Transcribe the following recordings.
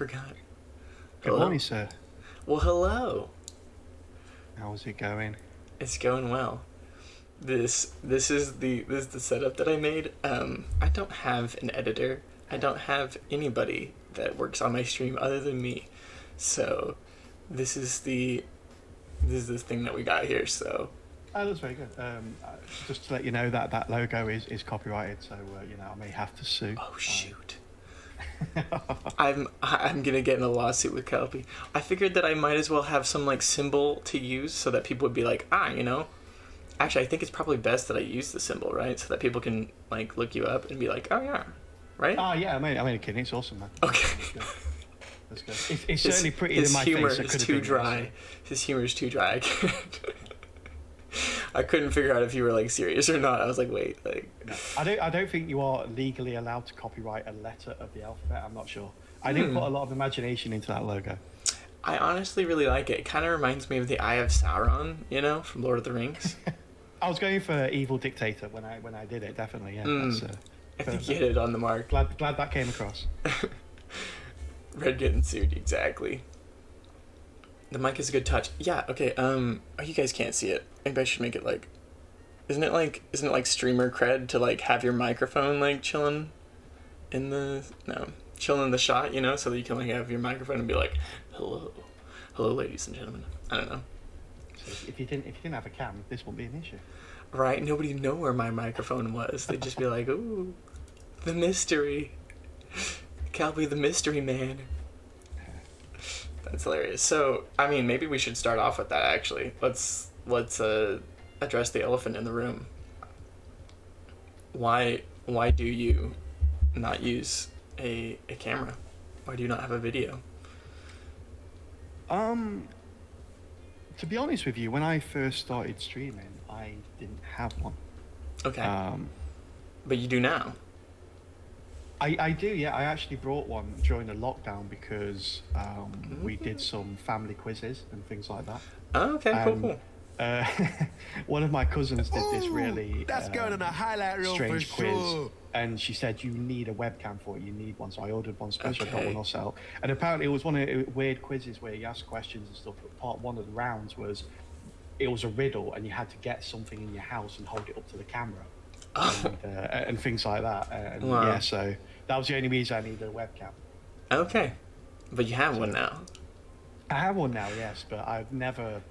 forgot. Good Hello? morning, sir. Well, hello. How's it going? It's going well. This is the setup that I made. I don't have an editor. I don't have anybody that works on my stream other than me. So this is the thing that we got here. So Oh, that's very good. Just to let you know that that logo is copyrighted, so I may have to sue. oh shoot. I'm gonna get in a lawsuit with Calpey. I figured that I might as well have some like symbol to use so that people would be like, Actually, I think it's probably best that I use the symbol, right? So that people can like look you up and be like, oh yeah, right? Oh yeah, I made a kidding. It's awesome, man. Okay. That's good. It's certainly prettier than my humor face. It is could have too been dry. nicer. His humor is too dry. I couldn't figure out if you were like serious or not. I was like, wait, like. No, I don't think you are legally allowed to copyright a letter of the alphabet. I'm not sure. I didn't put a lot of imagination into that logo. I honestly really like it. It kind of reminds me of the Eye of Sauron, from Lord of the Rings. I was going for evil dictator when I did it. Definitely, yeah. I think you hit it on the mark. Glad that came across. Red getting sued, exactly. The mic is a good touch. Yeah, okay, oh, you guys can't see it. Maybe I should make it like... Isn't it like streamer cred to like have your microphone like chilling in the... No, chilling in the shot, so that you can like have your microphone and be like, hello, ladies and gentlemen. I don't know. So if you didn't have a cam, this wouldn't be an issue. Right, nobody'd know where my microphone was. They'd just be like, ooh, the mystery. Calpey the mystery man. That's hilarious. So, maybe we should start off with that, actually. Let's address the elephant in the room. Why do you not use a camera? Why do you not have a video? To be honest with you, when I first started streaming, I didn't have one. Okay. But you do now. I do, yeah. I actually brought one during the lockdown because we did some family quizzes and things like that. Oh, okay, cool. One of my cousins did this really that's going in a highlight reel strange for quiz, sure. and she said you need a webcam for it. You need one, so I ordered one special. Okay. Got one myself, and apparently it was one of the weird quizzes where you ask questions and stuff. But part one of the rounds was it was a riddle, and you had to get something in your house and hold it up to the camera, and things like that. And Wow. yeah, so that was the only reason I needed a webcam. Okay. But you have one now. I have one now, yes, but I've never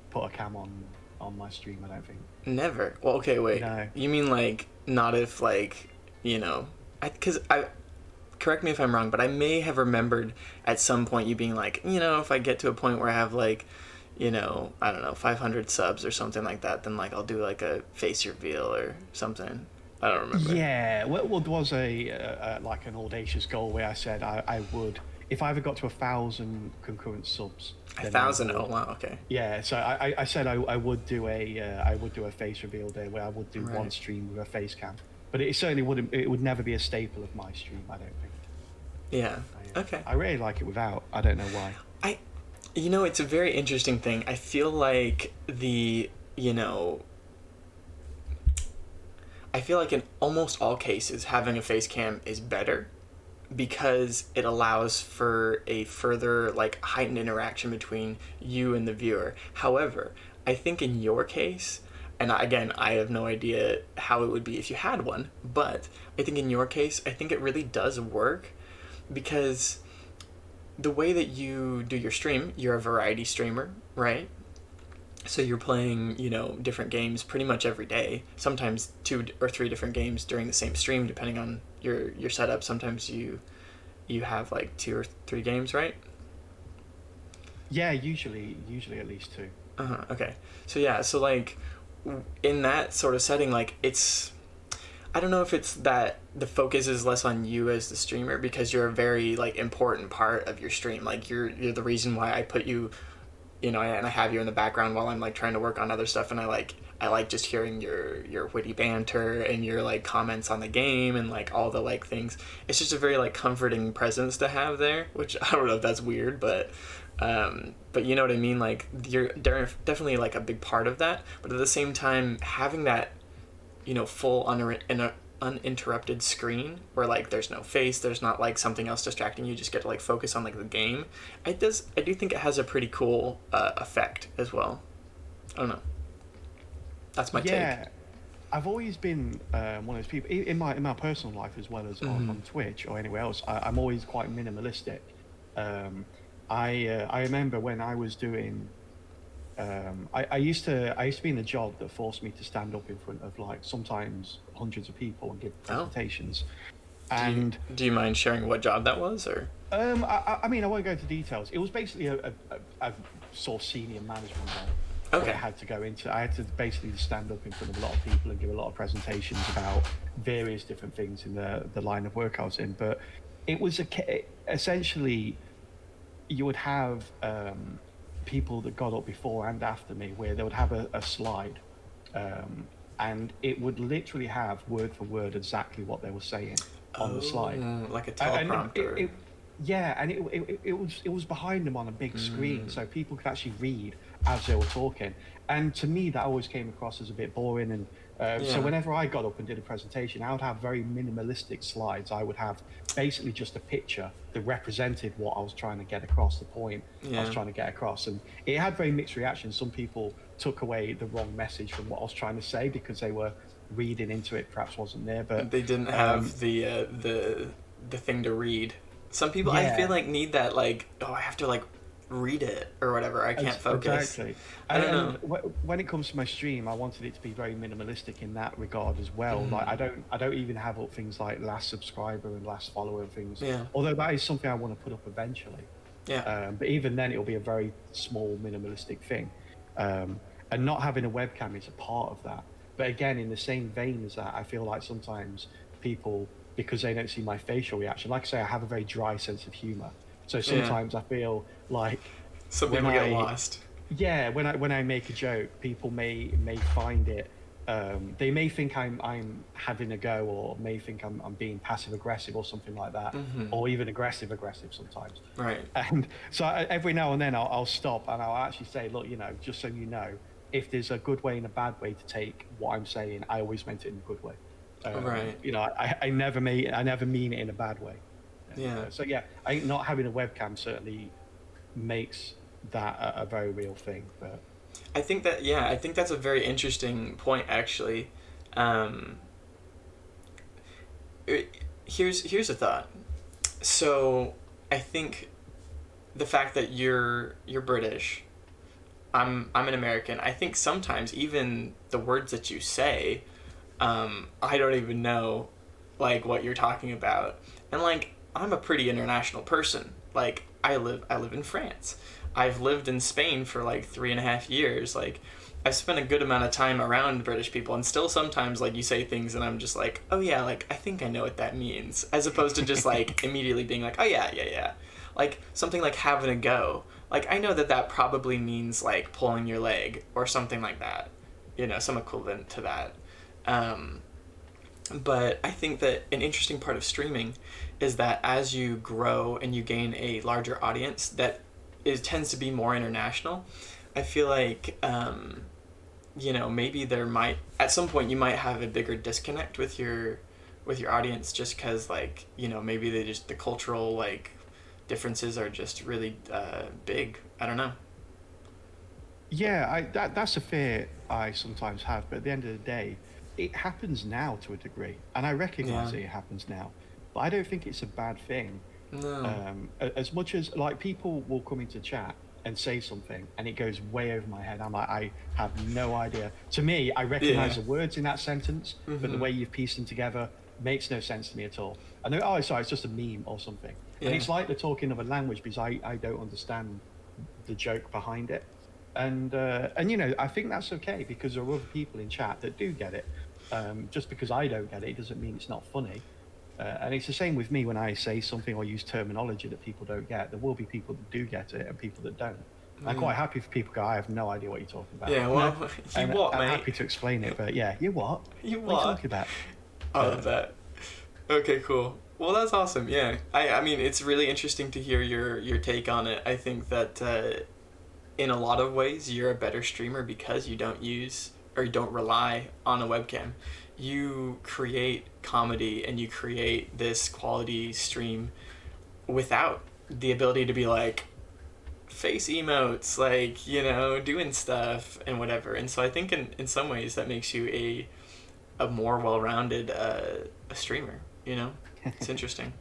put a cam on my stream, I don't think. Never. Well, okay, wait. No. You mean like not if like because I correct me if I'm wrong, but I may have remembered at some point you being like, if I get to a point where I have like, I don't know, 500 subs or something like that, then like I'll do like a face reveal or something. I don't remember. Yeah, well, there was like an audacious goal where I said I would, if I ever got to 1,000 concurrent subs. 1,000. Oh wow. Okay. Yeah, so I said I would do a face reveal day where I would do one stream with a face cam, but it certainly wouldn't. It would never be a staple of my stream. I don't think. Yeah. Okay. I really like it without. I don't know why. It's a very interesting thing. I feel like I feel like in almost all cases, having a face cam is better because it allows for a further like heightened interaction between you and the viewer. However, I think in your case, and again, I have no idea how it would be if you had one, but I think in your case, I think it really does work because the way that you do your stream, you're a variety streamer, right? So you're playing, different games pretty much every day. Sometimes 2 or 3 different games during the same stream, depending on your setup. Sometimes you have like 2 or 3 games, right? Yeah, usually at least 2. Okay. So yeah, so like in that sort of setting, like I don't know if it's that the focus is less on you as the streamer because you're a very like important part of your stream. Like you're the reason why I put you, and I have you in the background while I'm like trying to work on other stuff, and I like just hearing your witty banter and your like comments on the game and like all the like things. It's just a very like comforting presence to have there, which I don't know if that's weird, but you know what I mean? Like you're definitely like a big part of that, but at the same time having that full uninterrupted screen where like there's no face, there's not like something else distracting you, just get to like focus on like the game. I do think it has a pretty cool effect as well. I don't know. That's my take. Yeah, I've always been one of those people in my personal life as well as on Twitch or anywhere else. I'm always quite minimalistic. I remember when I was doing. I used to be in a job that forced me to stand up in front of like sometimes hundreds of people and give presentations. And do you mind sharing what job that was, or? I mean, I won't go into details. It was basically a sort of senior management role. Okay. I had to go into. I had to basically stand up in front of a lot of people and give a lot of presentations about various different things in the line of work I was in. But it was essentially you would have people that got up before and after me where they would have a slide, and it would literally have word for word exactly what they were saying on the slide, like a teleprompter. And it was behind them on a big screen, so people could actually read as they were talking. And to me, that always came across as a bit boring. And so whenever I got up and did a presentation, I would have very minimalistic slides. I would have basically just a picture that represented what I was trying to get across, the point I was trying to get across. And it had very mixed reactions. Some people took away the wrong message from what I was trying to say because they were reading into it, perhaps wasn't there, but they didn't have the thing to read. Some people I feel like need that, like, oh, I have to like read it or whatever. I can't focus. Exactly. I don't know. When it comes to my stream, I wanted it to be very minimalistic in that regard as well. Like I don't even have up things like last subscriber and last follower and things. Yeah. Although that is something I want to put up eventually. Yeah. But even then, it'll be a very small, minimalistic thing. And not having a webcam is a part of that. But again, in the same vein as that, I feel like sometimes people, because they don't see my facial reaction, like I say, I have a very dry sense of humor. So sometimes I feel like some people get lost. Yeah, when I make a joke, people may find it. They may think I'm having a go, or may think I'm being passive aggressive or something like that, or even aggressive sometimes. Right. And so every now and then I'll stop and I'll actually say, look, just so you know, if there's a good way and a bad way to take what I'm saying, I always meant it in a good way. Right. I never mean it in a bad way. Yeah. So yeah, I think not having a webcam certainly makes that a very real thing. But I think that's a very interesting point, actually. Here's a thought. So I think the fact that you're British, I'm an American. I think sometimes even the words that you say, I don't even know like what you're talking about. And like I'm a pretty international person. Like I live in France. I've lived in Spain for like 3.5 years. Like I've spent a good amount of time around British people, and still sometimes like you say things and I'm just like, oh yeah, like I think I know what that means, as opposed to just like immediately being like, oh yeah. Like something like having a go. Like I know that probably means like pulling your leg or something like that. Some equivalent to that. But I think that an interesting part of streaming is that as you grow and you gain a larger audience that tends to be more international, I feel like, maybe there might, at some point you might have a bigger disconnect with your audience just because, like, maybe the cultural, like, differences are just really big. I don't know. Yeah, that's a fear I sometimes have, but at the end of the day, it happens now to a degree, and I recognize it happens now, but I don't think it's a bad thing. No. As much as like people will come into chat and say something and it goes way over my head, I'm like, I have no idea. To me, I recognize the words in that sentence, but the way you've pieced them together makes no sense to me at all. I know, oh, sorry, it's just a meme or something. And it's like they're talking of a language because I don't understand the joke behind it. And I think that's okay because there are other people in chat that do get it. Just because I don't get it doesn't mean it's not funny. And it's the same with me when I say something or use terminology that people don't get. There will be people that do get it and people that don't. I'm quite happy for people go, I have no idea what you're talking about. Yeah, well, I'm happy to explain it, but yeah, you what? You what? What are you talking about? I love that. Okay, cool. Well, that's awesome. Yeah, I mean, it's really interesting to hear your take on it. I think that in a lot of ways you're a better streamer because you don't use, or you don't rely on a webcam. You create comedy and you create this quality stream without the ability to be like face emotes, like, doing stuff and whatever. And so I think in some ways that makes you a more well-rounded a streamer, It's interesting.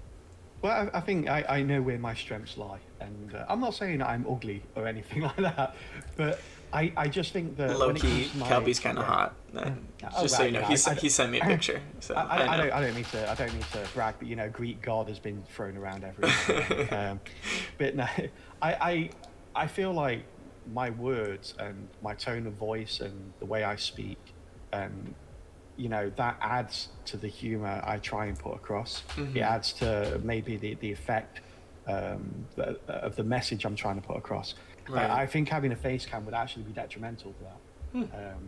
Well, I think I know where my strengths lie, and I'm not saying I'm ugly or anything like that, but I just think that Low when it key, comes to my Calpey's kind of yeah. hot. Just so you know, he sent me a picture. So I don't mean to brag, but Greek god has been thrown around everywhere. But no, I feel like my words and my tone of voice and the way I speak, that adds to the humor I try and put across. It adds to maybe the effect of the message I'm trying to put across. Right. I think having a face cam would actually be detrimental to that.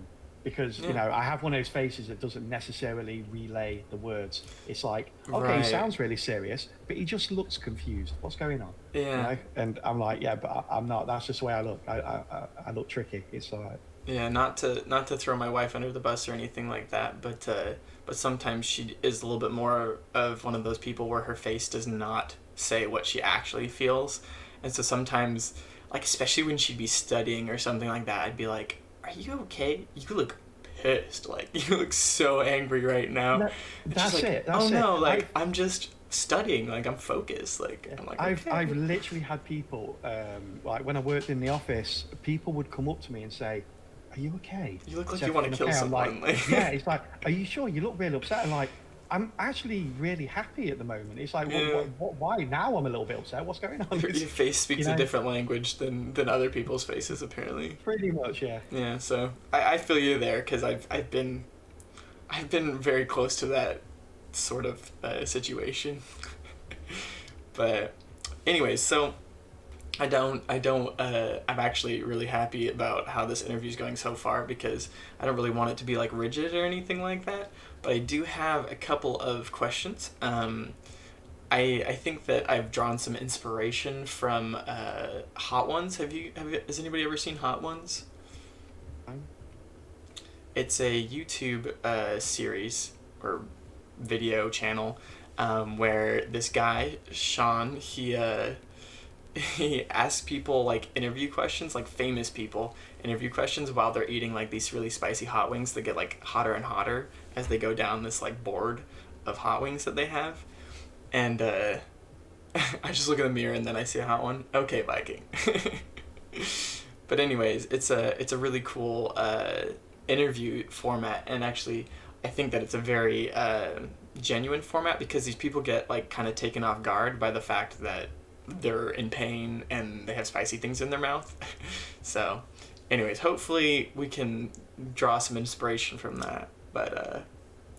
Because I have one of those faces that doesn't necessarily relay the words. It's like, okay, he sounds really serious, but he just looks confused. What's going on? Yeah. And I'm like, yeah, but I'm not. That's just the way I look. I look tricky. It's all right. Yeah, not to throw my wife under the bus or anything like that, but sometimes she is a little bit more of one of those people where her face does not say what she actually feels, and so sometimes, like, especially when she'd be studying or something like that, I'd be like, "Are you okay? You look pissed. Like, you look so angry right now." No, that's like, it. Oh no, like I'm just studying. Like, I'm focused. Like, I'm like, okay. I've literally had people like when I worked in the office, people would come up to me and say, "Are you okay? You look like you want to kill someone." Like, yeah, it's like, "Are you sure? You look really upset." And like, I'm actually really happy at the moment. It's like, why now? I'm a little bit upset. What's going on? Your face speaks a different language than other people's faces, apparently. Pretty much, yeah. Yeah, so I feel you there, because I've been very close to that sort of situation. But anyways, so I'm actually really happy about how this interview is going so far, because I don't really want it to be like rigid or anything like that, but I do have a couple of questions. I think that I've drawn some inspiration from Hot Ones. Has anybody ever seen Hot Ones? It's a YouTube series or video channel where this guy, Sean, he asks people like interview questions, like famous people interview questions while they're eating like these really spicy hot wings that get like hotter and hotter as they go down this like board of hot wings that they have. And I just look in the mirror and then I see a hot one. Okay, Viking. But anyways, it's a really cool interview format, and actually I think that it's a very genuine format, because these people get like kind of taken off guard by the fact that they're in pain and they have spicy things in their mouth. So anyways, hopefully we can draw some inspiration from that, but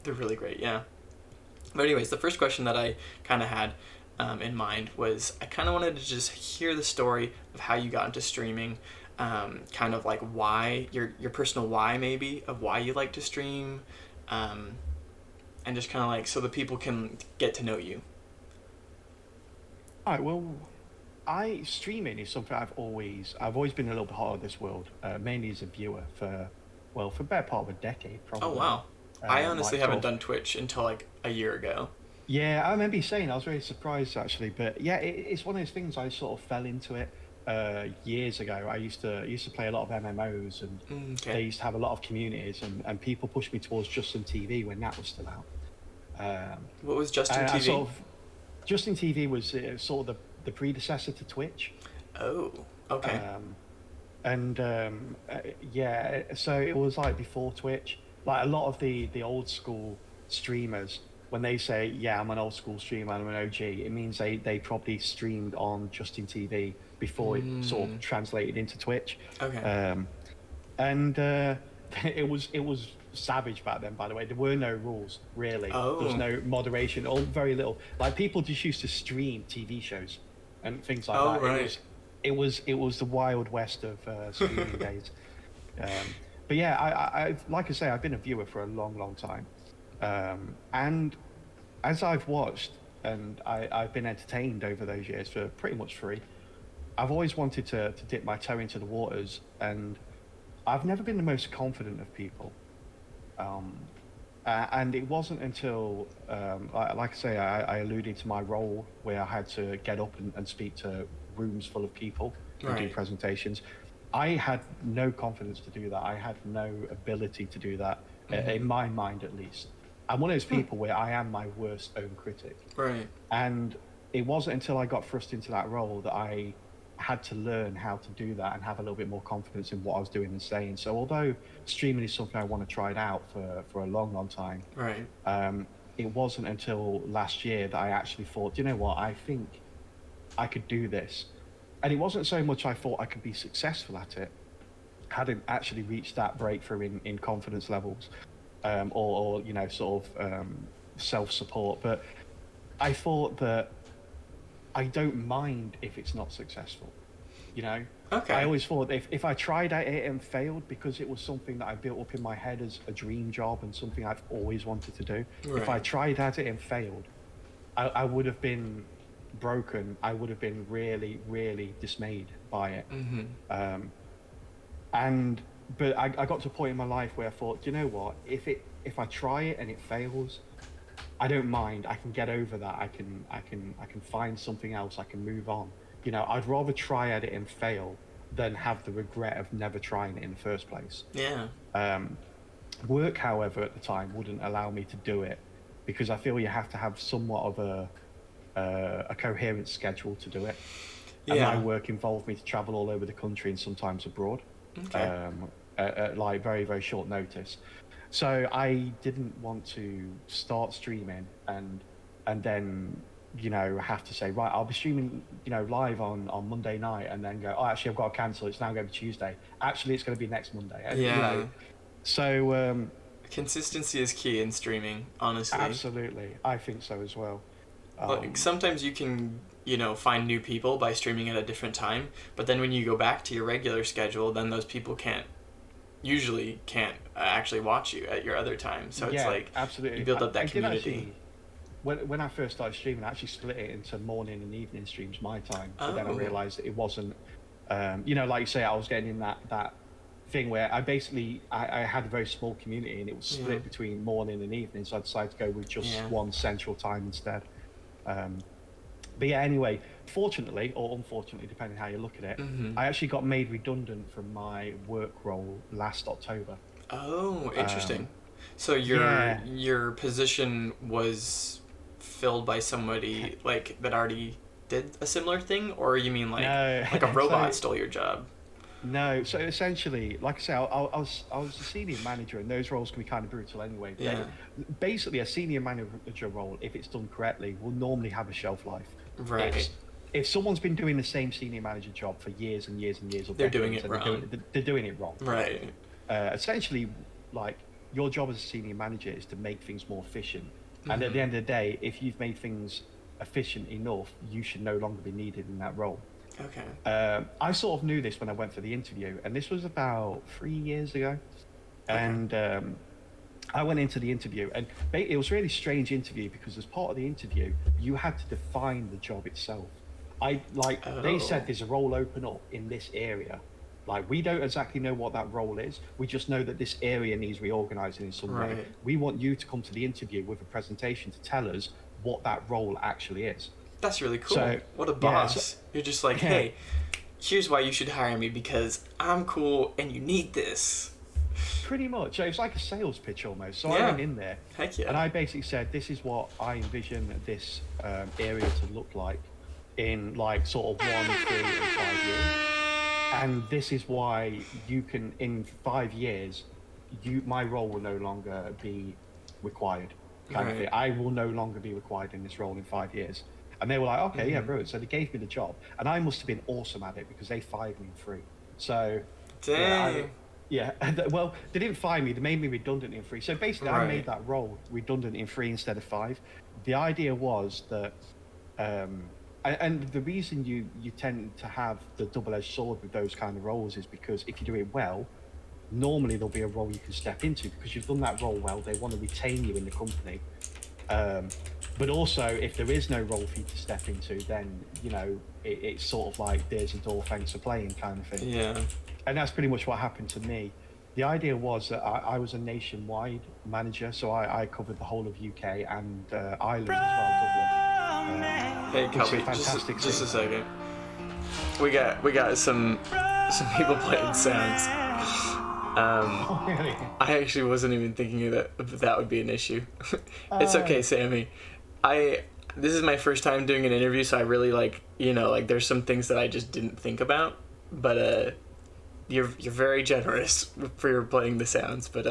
they're really great. Yeah. But anyways, the first question that I kind of had in mind was, I kind of wanted to just hear the story of how you got into streaming, kind of like why, your personal why maybe, of why you like to stream, and just kind of like so the people can get to know you. All right, well, streaming is something I've always been a little bit hot of this world, mainly as a viewer for the better part of a decade, probably. Oh, wow. I honestly haven't done Twitch until like a year ago. Yeah, I remember you saying, I was really surprised actually, but yeah, it's one of those things. I sort of fell into it years ago. I used to play a lot of MMOs, and they used to have a lot of communities, and people pushed me towards Justin TV when that was still out. What was Justin TV? Justin TV was sort of the predecessor to Twitch. Oh, okay. Yeah, so it was like before Twitch. Like a lot of the old school streamers, when they say, yeah, I'm an old school streamer, I'm an OG, it means they probably streamed on Justin TV before it sort of translated into Twitch. Okay. It was savage back then, by the way. There were no rules, really. Oh. There was no moderation, or very little. Like, people just used to stream TV shows and things like that. Right. It was the Wild West of streaming days. But yeah, I like I say, I've been a viewer for a long, long time. And as I've watched and I've been entertained over those years for pretty much free, I've always wanted to dip my toe into the waters and I've never been the most confident of people. Um, and it wasn't until, like I say, I alluded to my role where I had to get up and speak to rooms full of people and do Right. presentations. I had no confidence to do that. I had no ability to do that, in my mind at least. I'm one of those people where I am my worst own critic. Right. And it wasn't until I got thrust into that role that I had to learn how to do that and have a little bit more confidence in what I was doing and saying. So although streaming is something I want to try it out for a long, long time, Right. it wasn't until last year that I actually thought, you know what, I think I could do this. And it wasn't so much I thought I could be successful at it, hadn't actually reached that breakthrough in confidence levels, or you know, sort of self-support, but I thought that I don't mind if it's not successful. You know, I Okay. always thought if I tried at it and failed because it was something that I built up in my head as a dream job and something I've always wanted to do, if I Right. tried at it and failed, I would have been broken. I would have been really, really dismayed by it. Mm-hmm. Um, and but I got to a point in my life where I thought, you know what, if I try it and it fails, I don't mind. I can get over that. I can find something else. I can move on. You know, I'd rather try at it and fail than have the regret of never trying it in the first place. Yeah. Um, Work, however, at the time wouldn't allow me to do it because I feel you have to have somewhat of a coherent schedule to do it. And my Yeah. work involved me to travel all over the country and sometimes abroad, Okay. at like very, very short notice. So I didn't want to start streaming and then, you know, have to say, right, I'll be streaming, you know, live on Monday night and then go, oh, actually, I've got to cancel. It's now going to be Tuesday. Actually, it's going to be next Monday. And, you Yeah. know, so Consistency is key in streaming, honestly. absolutely, I think so as well. Like Um, sometimes you can, find new people by streaming at a different time, but then when you go back to your regular schedule, then those people can't actually watch you at your other time. So it's yeah, like you absolutely. build up I that did community. actually, when I first started streaming, I actually split it into morning and evening streams my time. But then I Oh. realized that it wasn't, you know, like you say, I was getting in that thing where I had a very small community and it was Yeah. split between morning and evening. So I decided to go with just Yeah. one central time instead. Um, but yeah, anyway, fortunately or unfortunately, depending how you look at it, Mm-hmm. I actually got made redundant from my work role last October. Oh, Um, interesting. So your yeah, your position was filled by somebody like that already did a similar thing, or you mean no, like a so robot stole your job? no, so essentially, like I say, I was a senior manager, and those roles can be kind of brutal anyway. But Yeah. basically, a senior manager role, if it's done correctly, will normally have a shelf life. Right. It's if someone's been doing the same senior manager job for years and years and years or They're doing decades, it and wrong. they're doing it wrong. Right. Essentially, like your job as a senior manager is to make things more efficient. And at Mm-hmm. the end of the day, if you've made things efficient enough, you should no longer be needed in that role. Okay. I sort of knew this when I went for the interview, and this was about 3 years ago. Okay. And I went into the interview, and it was a really strange interview because as part of the interview, you had to define the job itself. They said Oh. there's a role open up in this area. Like we don't exactly know what that role is. We just know that this area needs reorganizing in some way. Right. We want you to come to the interview with a presentation to tell us what that role actually is. That's really cool. So What a yeah, so, boss. You're just like, yeah, hey, here's why you should hire me because I'm cool and you need this. pretty much. It's like a sales pitch almost. So I Yeah. went in there Heck and yeah. I basically said, this is what I envision this area to look like in like sort of 1, 3, and 5 years. And this is why you can, in 5 years, my role will no longer be required, kind of thing. Right. I will no longer be required in this role in 5 years. And they were like, okay, yeah, Mm-hmm. brilliant. So they gave me the job, and I must have been awesome at it because they fired me in three. So yeah, Dang. yeah. Well, they didn't fire me; they made me redundant in three. So basically, I made Right. that role redundant in three instead of five. The idea was that um, and the reason you tend to have the double-edged sword with those kind of roles is because if you do it well, normally there'll be a role you can step into because you've done that role well. They want to retain you in the company. Um, but also, if there is no role for you to step into, then it's sort of like there's a door, thanks for playing kind of thing. Yeah. and that's pretty much what happened to me. The idea was that I was a nationwide manager, so I covered the whole of UK and Ireland as well, Dublin, Hey, which is a Calpey, fantastic just a city. second. We got some people playing sounds. Oh, really? I actually wasn't even thinking that would be an issue. It's Oh, okay, Sammy. I This is my first time doing an interview, so I really like there's some things that I just didn't think about, but you're very generous for your playing the sounds, but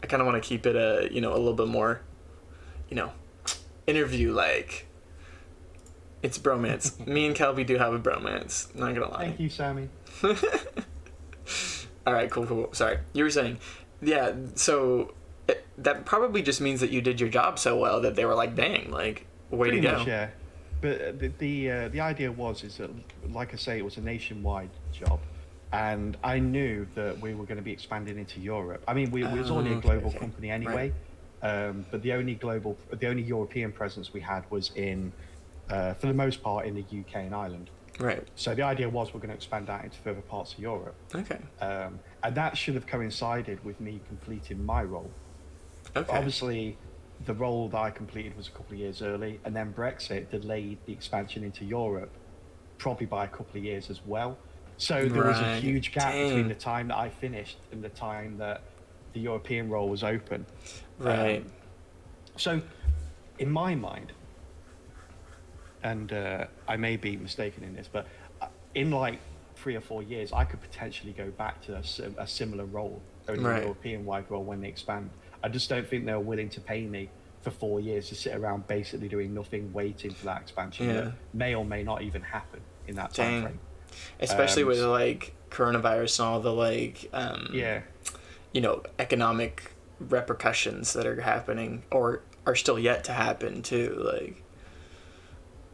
I kind of want to keep it a little bit more you know interview like. It's bromance. Me and Calpey do have a bromance. Not gonna lie. thank you, Sammy. All right, cool. Sorry, you were saying, yeah. So that probably just means that you did your job so well that they were like, "Dang, like, way Pretty to go." much, yeah. But the idea is that, like I say, it was a nationwide job, and I knew that we were going to be expanding into Europe. I mean, we was already a global Okay. company Right. anyway, but the only European presence we had was in, for the most part, in the UK and Ireland. Right. So the idea was we're going to expand out into further parts of Europe, Okay. and that should have coincided with me completing my role. Okay. Obviously, the role that I completed was a couple of years early, and then Brexit delayed the expansion into Europe probably by a couple of years as well. So there was a Right. huge gap between Dang. the time that I finished and the time that the European role was open. Right. So, in my mind, and I may be mistaken in this, but in like 3 or 4 years, I could potentially go back to a similar role, only a Right. European-wide role when they expand. I just don't think they're willing to pay me for 4 years to sit around basically doing nothing, waiting for that expansion Yeah. that may or may not even happen in that time Dang. frame. Especially Um, with s- like coronavirus and all the yeah, economic repercussions that are happening or are still yet to happen too. Like,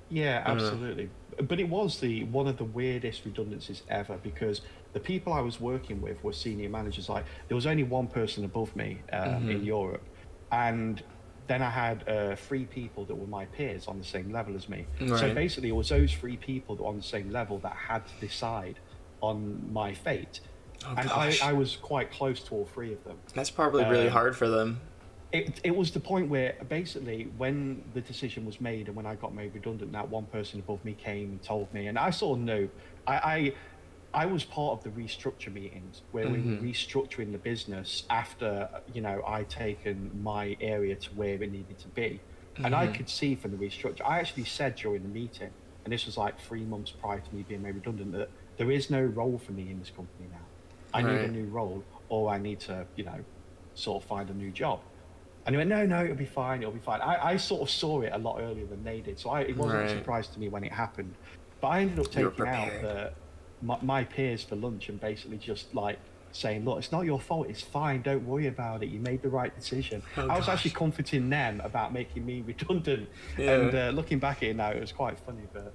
yeah, I don't know. absolutely. But it was the one of the weirdest redundancies ever because the people I was working with were senior managers. Like there was only one person above me in Europe, and then I had 3 people that were my peers on the same level as me. So Right. basically, it was those 3 people that were on the same level that had to decide on my fate, Oh and gosh. I was quite close to all 3 of them. That's probably really Um, hard for them. it was the point where basically when the decision was made and when I got made redundant, that one person above me came and told me, and I sort of knew. I I was part of the restructure meetings where we were restructuring the business after I'd taken my area to where it needed to be, and I could see from the restructure. I actually said during the meeting, and this was like 3 months prior to me being made redundant, that there is no role for me in this company now. I need a Right. new role, or I need to sort of find a new job. And he went, no, it'll be fine, it'll be fine. I sort of saw it a lot earlier than they did, so it wasn't a Right. surprise to me when it happened. But I ended up You were taking out prepared. my peers for lunch and basically just like saying, look, it's not your fault, it's fine, don't worry about it, you made the right decision. Oh I was actually gosh. comforting them about making me redundant. And Yeah. looking back at it now, it was quite funny, but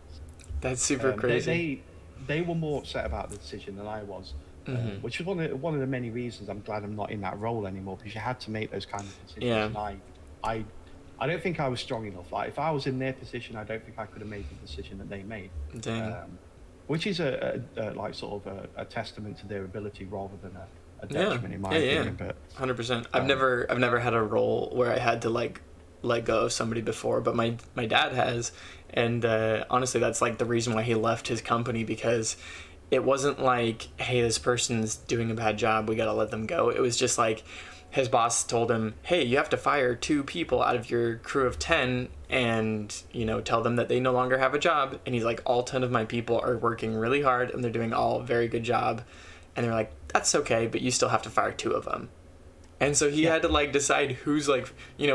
That's super um, they, crazy. they they were more upset about the decision than I was, which is one of the many reasons I'm glad I'm not in that role anymore because you had to make those kind of decisions. Yeah. And I, I don't think I was strong enough. Like if I was in their position, I don't think I could have made the decision that they made. Dang. Which is a like sort of a testament to their ability rather than a Yeah. detriment in my Yeah. Yeah. opinion. But 100%. I've um, never had a role where I had to like let go of somebody before, but my dad has, and honestly, that's like the reason why he left his company because it wasn't like, hey, this person's doing a bad job, we gotta let them go. It was just like his boss told him, hey, you have to fire 2 people out of your crew of 10 and tell them that they no longer have a job. And he's like, all 10 of my people are working really hard and they're doing all a very good job. And they're like, that's okay, but you still have to fire 2 of them. And so he yeah, had to like decide who's like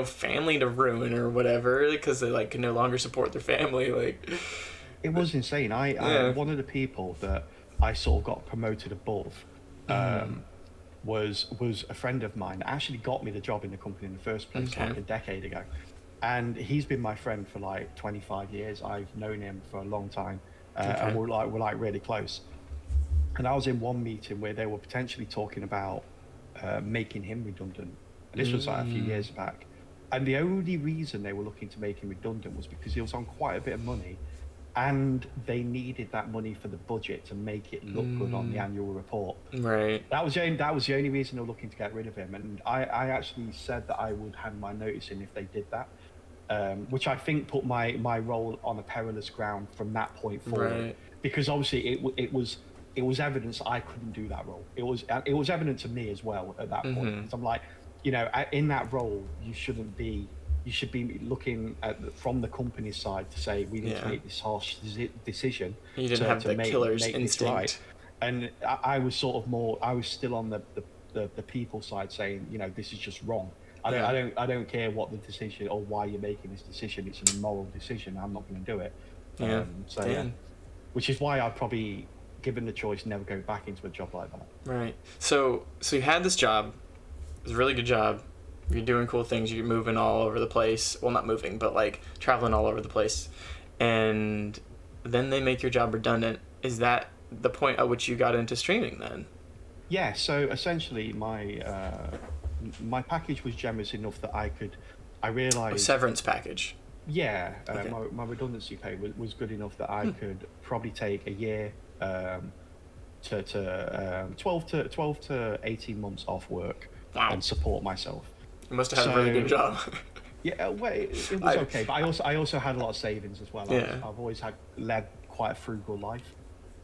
family to ruin or whatever because they like can no longer support their family. Like, it was insane. I yeah. one of the people that I sort of got promoted above was a friend of mine that actually got me the job in the company in the first place Okay. like a decade ago, and he's been my friend for like 25 years. I've known him for a long time, and Okay. we're like really close. And I was in one meeting where they were potentially talking about making him redundant, and this was like a few years back. And the only reason they were looking to make him redundant was because he was on quite a bit of money, and they needed that money for the budget to make it look good on the annual report. Right. That was the only reason they were looking to get rid of him. And I actually said that I would hand my notice in if they did that, which I think put my role on a perilous ground from that point forward. Right. Because obviously it was evidence I couldn't do that role. It was evident to me as well at that point. Because I'm like, in that role, you should be looking at from the company's side to say we need to make this harsh decision. You didn't have the killer's make instinct. Right. And I was I was still on the people side saying, this is just wrong. I don't care what the decision or why you're making this decision. It's an immoral decision. I'm not going to do it. Which is why I'd probably, given the choice, never go back into a job like that. Right. So you had this job. It was a really good job. You're doing cool things. You're moving all over the place. Well, not moving, but like traveling all over the place. And then they make your job redundant. Is that the point at which you got into streaming then? Yeah. So essentially, my package was generous enough that I realized. A severance package. Yeah. Okay. My redundancy pay was good enough that I could probably take a year to 12 to 18 months off work. Wow. And support myself. You must have had a really good job. Yeah, well, it was okay, but I also had a lot of savings as well. Yeah. I've always led quite a frugal life,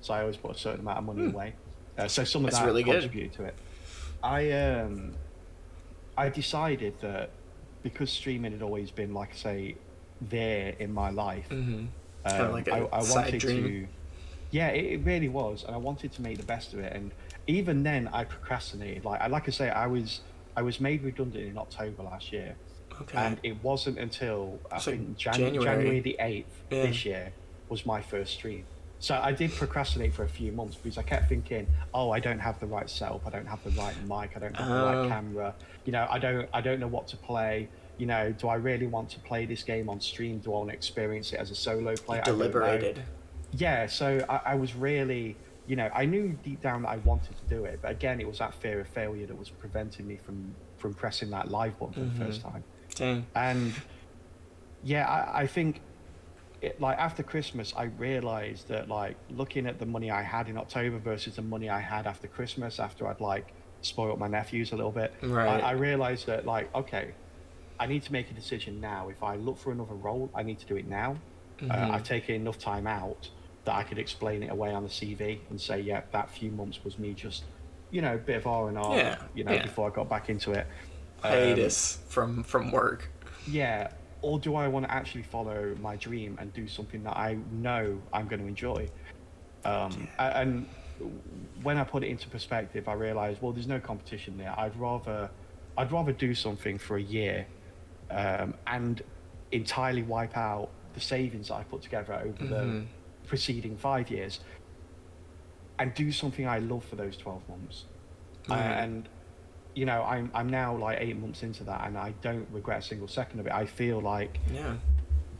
so I always put a certain amount of money away. So some of that really contributed to it. I decided that because streaming had always been, like I say, there in my life, It's kind of like a side dream. Yeah, it really was, and I wanted to make the best of it. And even then, I procrastinated. Like I say, I was made redundant in October last year, and it wasn't until I think January the 8th this year was my first stream. So I did procrastinate for a few months because I kept thinking, oh, I don't have the right setup, I don't have the right mic, I don't have the right camera. I don't know what to play. Do I really want to play this game on stream? Do I want to experience it as a solo player? Deliberated. Yeah, so I was really, I knew deep down that I wanted to do it, but again, it was that fear of failure that was preventing me from pressing that live button for the first time. Dang. And yeah, I think after Christmas, I realized that looking at the money I had in October versus the money I had after Christmas, after I'd spoiled my nephews a little bit, right. I realized that okay, I need to make a decision now. If I look for another role, I need to do it now. I've taken enough time out that I could explain it away on the CV and say, yeah, that few months was me just, a bit of R&R, before I got back into it. Hiatus from work. Yeah. Or do I want to actually follow my dream and do something that I know I'm going to enjoy? And when I put it into perspective, I realized, well, there's no competition there. I'd rather do something for a year and entirely wipe out the savings that I put together over the preceding 5 years and do something I love for those 12 months. And I'm now 8 months into that, and I don't regret a single second of it. I feel like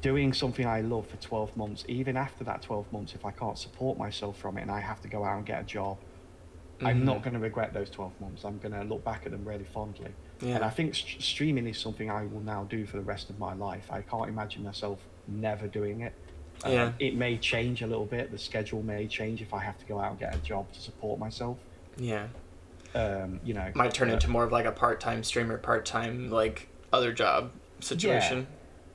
doing something I love for 12 months, even after that 12 months, if I can't support myself from it and I have to go out and get a job, I'm not going to regret those 12 months. I'm going to look back at them really fondly. And I think streaming is something I will now do for the rest of my life. I can't imagine myself never doing it. It may change a little bit. The schedule may change if I have to go out and get a job to support myself. Might turn into more of a part-time streamer, part-time other job situation.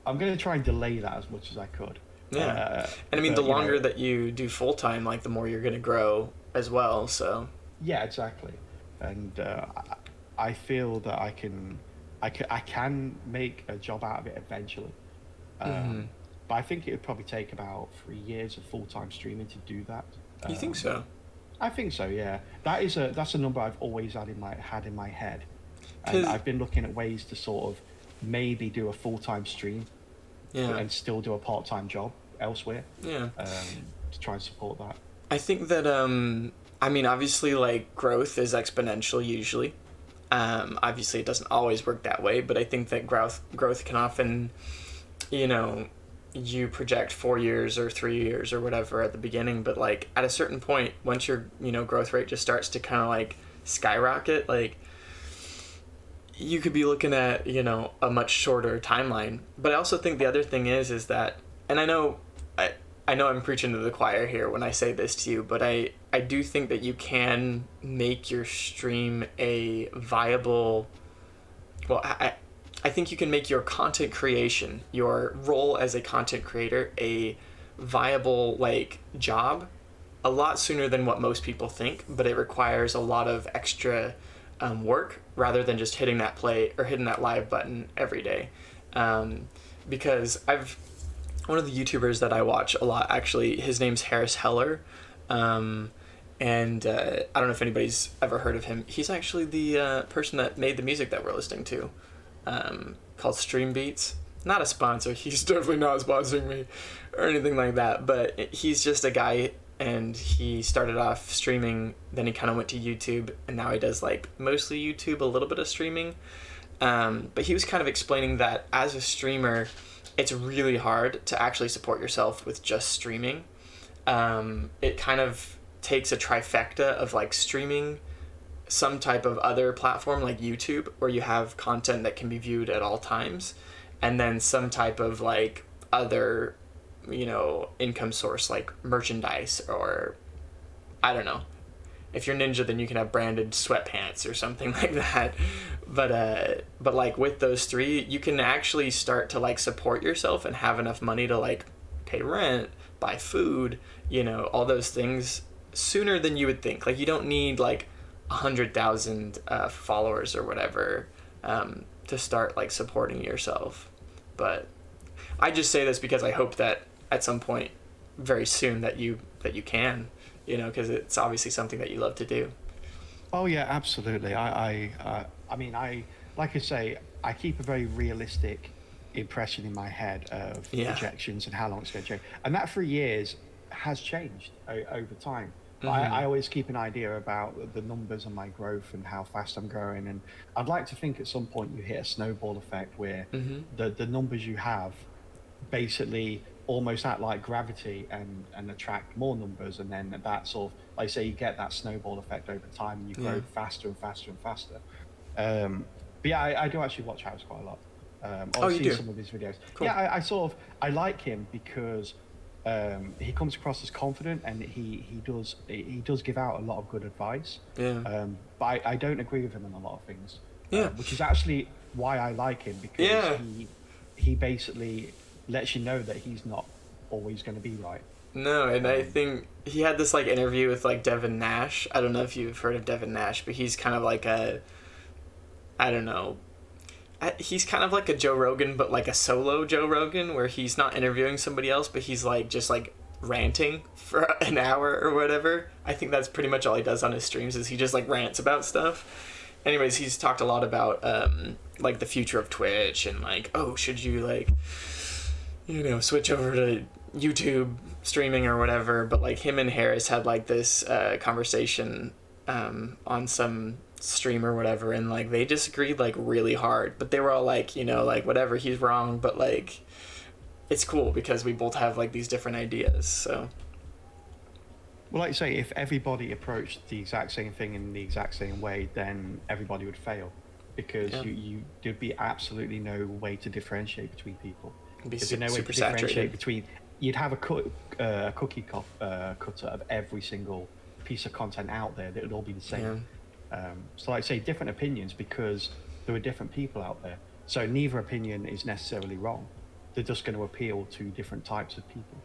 I'm going to try and delay that as much as I could. And I mean, the longer that you do full-time, the more you're going to grow as well. So yeah, exactly. And I feel that I can make a job out of it eventually. But I think it would probably take about 3 years of full-time streaming to do that. You think so? I think so, yeah. That's a number I've always had in my head. And I've been looking at ways to sort of maybe do a full-time stream and still do a part-time job elsewhere. To try and support that. I think that obviously growth is exponential usually. Obviously it doesn't always work that way, but I think that growth can often, you project 4 years or 3 years or whatever at the beginning, but at a certain point, once your growth rate just starts to kind of skyrocket, you could be looking at a much shorter timeline. But I also think the other thing is that, and I know I know I'm preaching to the choir here when I say this to you, but I do think that you can make your stream a viable, well, I think you can make your content creation, your role as a content creator, a viable like job a lot sooner than what most people think, but it requires a lot of extra work rather than just hitting that play or hitting that live button every day. Because one of the YouTubers that I watch a lot, actually, his name's Harris Heller. And I don't know if anybody's ever heard of him. He's actually the person that made the music that we're listening to, called Stream Beats. Not a sponsor. He's definitely not sponsoring me or anything like that. But he's just a guy, and he started off streaming. Then he kind of went to YouTube, and now he does like mostly YouTube, a little bit of streaming. But he was kind of explaining that as a streamer, it's really hard to actually support yourself with just streaming. It kind of takes a trifecta of like streaming some type of other platform like YouTube, where you have content that can be viewed at all times, and then some type of like other, income source like merchandise, or I don't know. If you're Ninja, then you can have branded sweatpants or something like that. But like with those three, you can actually start to like support yourself and have enough money to like pay rent, buy food, all those things sooner than you would think. Like you don't need like 100,000 followers or whatever to start like supporting yourself. But I just say this because I hope that at some point very soon that you can, because it's obviously something that you love to do. Oh yeah, absolutely. I mean, like I say, I keep a very realistic impression in my head of projections and how long it's going to change, and that 3 years has changed over time. Mm-hmm. I always keep an idea about the numbers and my growth and how fast I'm growing, and I'd like to think at some point you hit a snowball effect where the numbers you have basically almost act like gravity and attract more numbers, and then that sort of, like say, you get that snowball effect over time and you grow faster and faster and faster. But yeah, I do actually watch House quite a lot. I've seen some of his videos. Cool. Yeah, I like him because he comes across as confident, and he does give out a lot of good advice. But I don't agree with him on a lot of things. Which is actually why I like him, because he basically lets you know that he's not always going to be right. No, and I think he had this like interview with like Devin Nash. I don't know if you've heard of Devin Nash, but he's kind of like he's kind of like a Joe Rogan, but like a solo Joe Rogan, where he's not interviewing somebody else, but he's like just like ranting for an hour or whatever. I think that's pretty much all he does on his streams, is he just like rants about stuff. Anyways, he's talked a lot about like the future of Twitch, and like, oh, should you like switch over to YouTube streaming or whatever. But like him and Harris had like this conversation on some stream or whatever, and like they disagreed like really hard, but they were all like, like whatever, he's wrong, but like it's cool because we both have like these different ideas. So well, like you say, if everybody approached the exact same thing in the exact same way, then everybody would fail, because there'd be absolutely no way to differentiate between people. There's no way to differentiate between. You'd have a cookie cutter of every single piece of content out there that would all be the same. So like I say, different opinions, because there are different people out there. So neither opinion is necessarily wrong. They're just going to appeal to different types of people.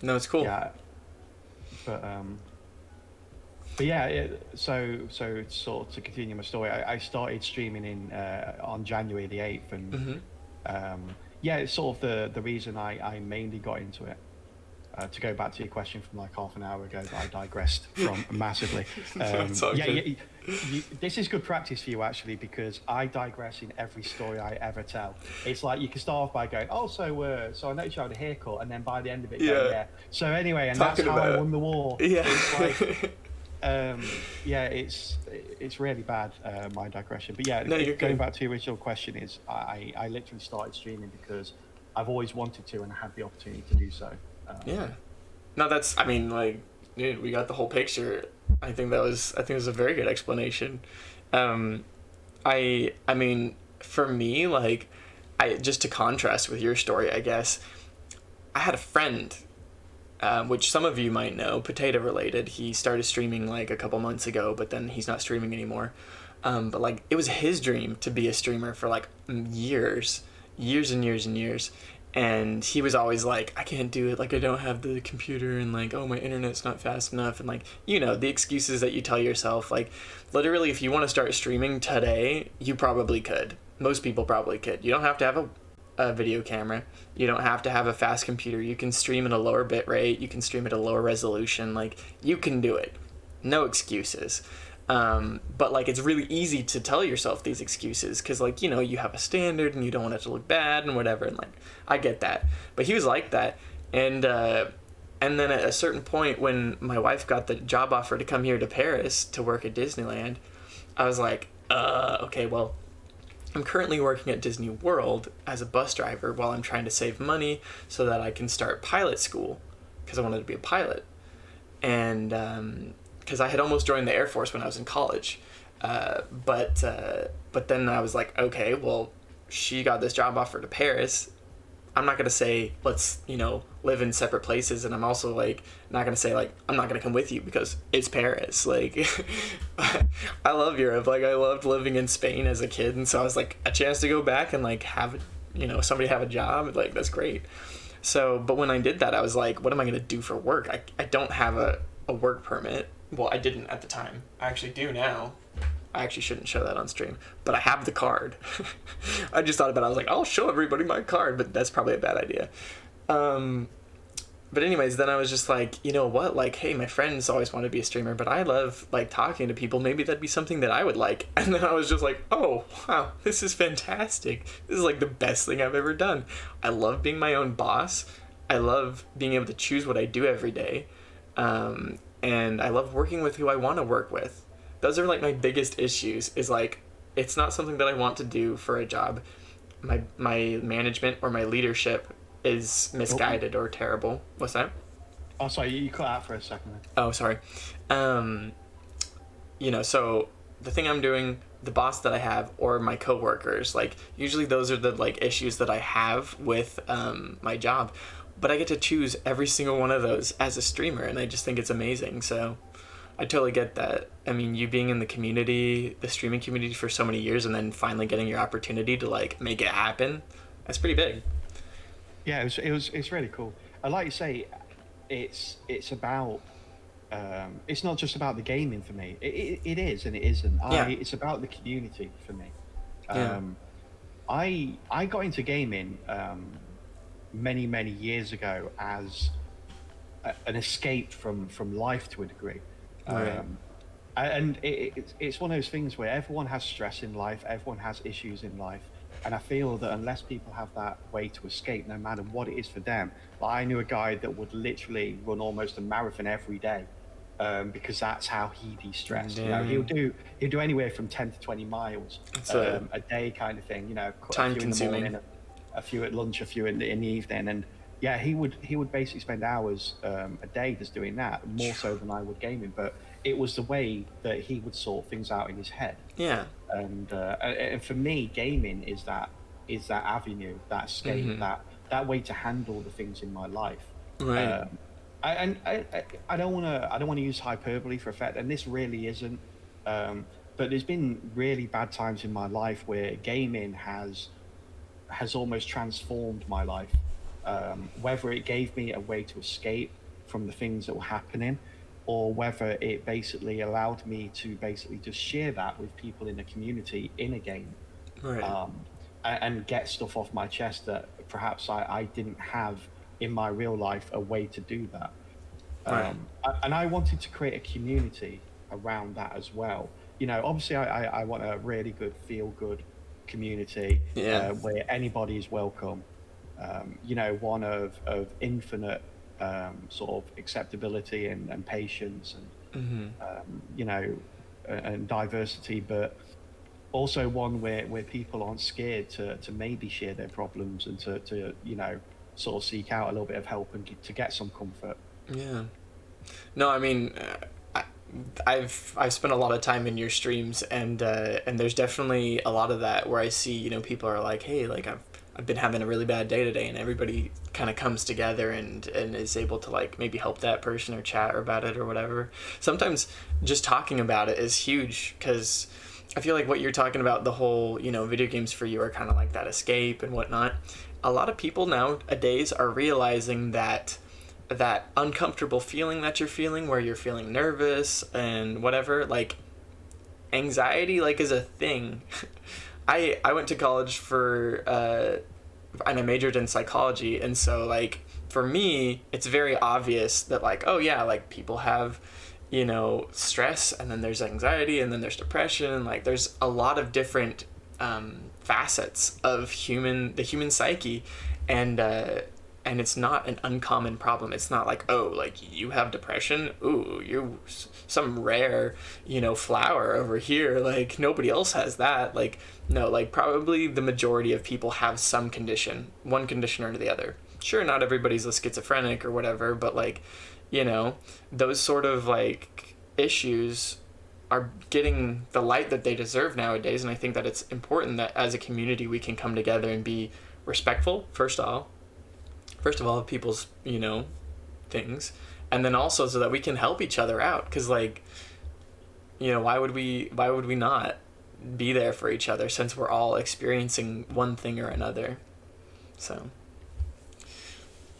No, it's cool. Yeah. But yeah, so sort of to continue my story, I started streaming on January the 8th, and it's sort of the reason I mainly got into it. To go back to your question from like half an hour ago that I digressed from massively. This is good practice for you actually, because I digress in every story I ever tell. It's like you can start off by going, so I noticed you had a haircut, and then by the end of it, so anyway, and that's how I won the war. It's like, it's really bad, my digression. But going back to the original question, is I literally started streaming because I've always wanted to, and I had the opportunity to do so. No, that's, I mean, like, dude, we got the whole picture. I think it was a very good explanation. I mean, for me, like, just to contrast with your story, I guess, I had a friend, which some of you might know, potato related. He started streaming like a couple months ago, but then he's not streaming anymore. But like it was his dream to be a streamer for like years and years and years. And he was always like, I can't do it. Like I don't have the computer, and like, oh, my internet's not fast enough, and like, you know, the excuses that you tell yourself. Like, literally, if you want to start streaming today, you probably could. Most people probably could. You don't have to have a video camera. You don't have to have a fast computer. You can stream at a lower bit rate. You can stream at a lower resolution. Like, you can do it. No excuses. But like it's really easy to tell yourself these excuses because like, you know, you have a standard and you don't want it to look bad and whatever, and like I get that, but he was like that. And then at a certain point when my wife got the job offer to come here to Paris to work at Disneyland, I was like, okay, well, I'm currently working at Disney World as a bus driver while I'm trying to save money so that I can start pilot school because I wanted to be a pilot. And because I had almost joined the Air Force when I was in college. But then I was like, okay, well, she got this job offer to Paris. I'm not going to say, let's, you know, live in separate places. And I'm also like, not going to say like, I'm not going to come with you because it's Paris. Like, I love Europe. Like I loved living in Spain as a kid. And so I was like, a chance to go back and like have, you know, somebody have a job. Like, that's great. So, but when I did that, I was like, what am I going to do for work? I don't have a work permit. Well, I didn't at the time. I actually do now. I actually shouldn't show that on stream, but I have the card. I just thought about it. I was like, I'll show everybody my card, but that's probably a bad idea. But anyways, then I was just like, you know what? Like, hey, my friends always want to be a streamer, but I love like talking to people. Maybe that'd be something that I would like. And then I was just like, oh, wow, this is fantastic. This is like the best thing I've ever done. I love being my own boss. I love being able to choose what I do every day. And I love working with who I want to work with. Those are like my biggest issues is like, it's not something that I want to do for a job. My management or my leadership is misguided or terrible. What's that? Oh, sorry, you cut out for a second. Oh, sorry. You know, so the thing I'm doing, the boss that I have, or my coworkers, like usually those are the like issues that I have with my job. But I get to choose every single one of those as a streamer, and I just think it's amazing. So I totally get that. I mean, you being in the community, the streaming community for so many years, and then finally getting your opportunity to like make it happen, that's pretty big. Yeah, it's really cool. And like you say, it's about it's not just about the gaming for me. It is and it isn't. Yeah. It's about the community for me. Yeah. I got into gaming many years ago as an escape from life to a degree. Right. And it's one of those things where everyone has stress in life, everyone has issues in life, and I feel that unless people have that way to escape, no matter what it is for them, like I knew a guy that would literally run almost a marathon every day, because that's how he de-stressed. You know, he'll do anywhere from 10 to 20 miles a day, kind of thing. You know, time consuming. In the morning, a few at lunch, a few in the evening, and yeah, he would basically spend hours a day just doing that, more so than I would gaming. But it was the way that he would sort things out in his head. Yeah. And for me, gaming is that avenue, that escape, that way to handle the things in my life. Right. I don't want to use hyperbole for effect, and this really isn't. But there's been really bad times in my life where gaming has almost transformed my life. Whether it gave me a way to escape from the things that were happening, or whether it basically allowed me to basically just share that with people in the community in a game, Right. and get stuff off my chest that perhaps I didn't have in my real life a way to do that. Right. And I wanted to create a community around that as well. You know, obviously I want a really good, feel-good community where anybody is welcome. You know, one of infinite sort of acceptability and patience and you know, and diversity, but also one where people aren't scared to maybe share their problems and to you know, sort of seek out a little bit of help and to get some comfort. Yeah. No, I mean, I've spent a lot of time in your streams, and there's definitely a lot of that where I see, you know, people are like, hey, like I've been having a really bad day today, and everybody kind of comes together and is able to like maybe help that person or chat about it or whatever. Sometimes just talking about it is huge, because I feel like what you're talking about, the whole, video games for you are kind of like that escape and whatnot. A lot of people nowadays are realizing that uncomfortable feeling that you're feeling, where you're feeling nervous and whatever, like anxiety, like, is a thing. I went to college and I majored in psychology, and so like for me it's very obvious that like, oh yeah, like people have stress, and then there's anxiety, and then there's depression. Like there's a lot of different facets of the human psyche, and it's not an uncommon problem. It's not like, oh, like you have depression, ooh, you're some rare flower over here, like nobody else has that. Like, no, like probably the majority of people have some condition, one condition or the other. Sure, not everybody's a schizophrenic or whatever, but like, those sort of like issues are getting the light that they deserve nowadays. And I think that it's important that as a community we can come together and be respectful, first of all, of people's things, and then also so that we can help each other out, because like, why would we not be there for each other, since we're all experiencing one thing or another. So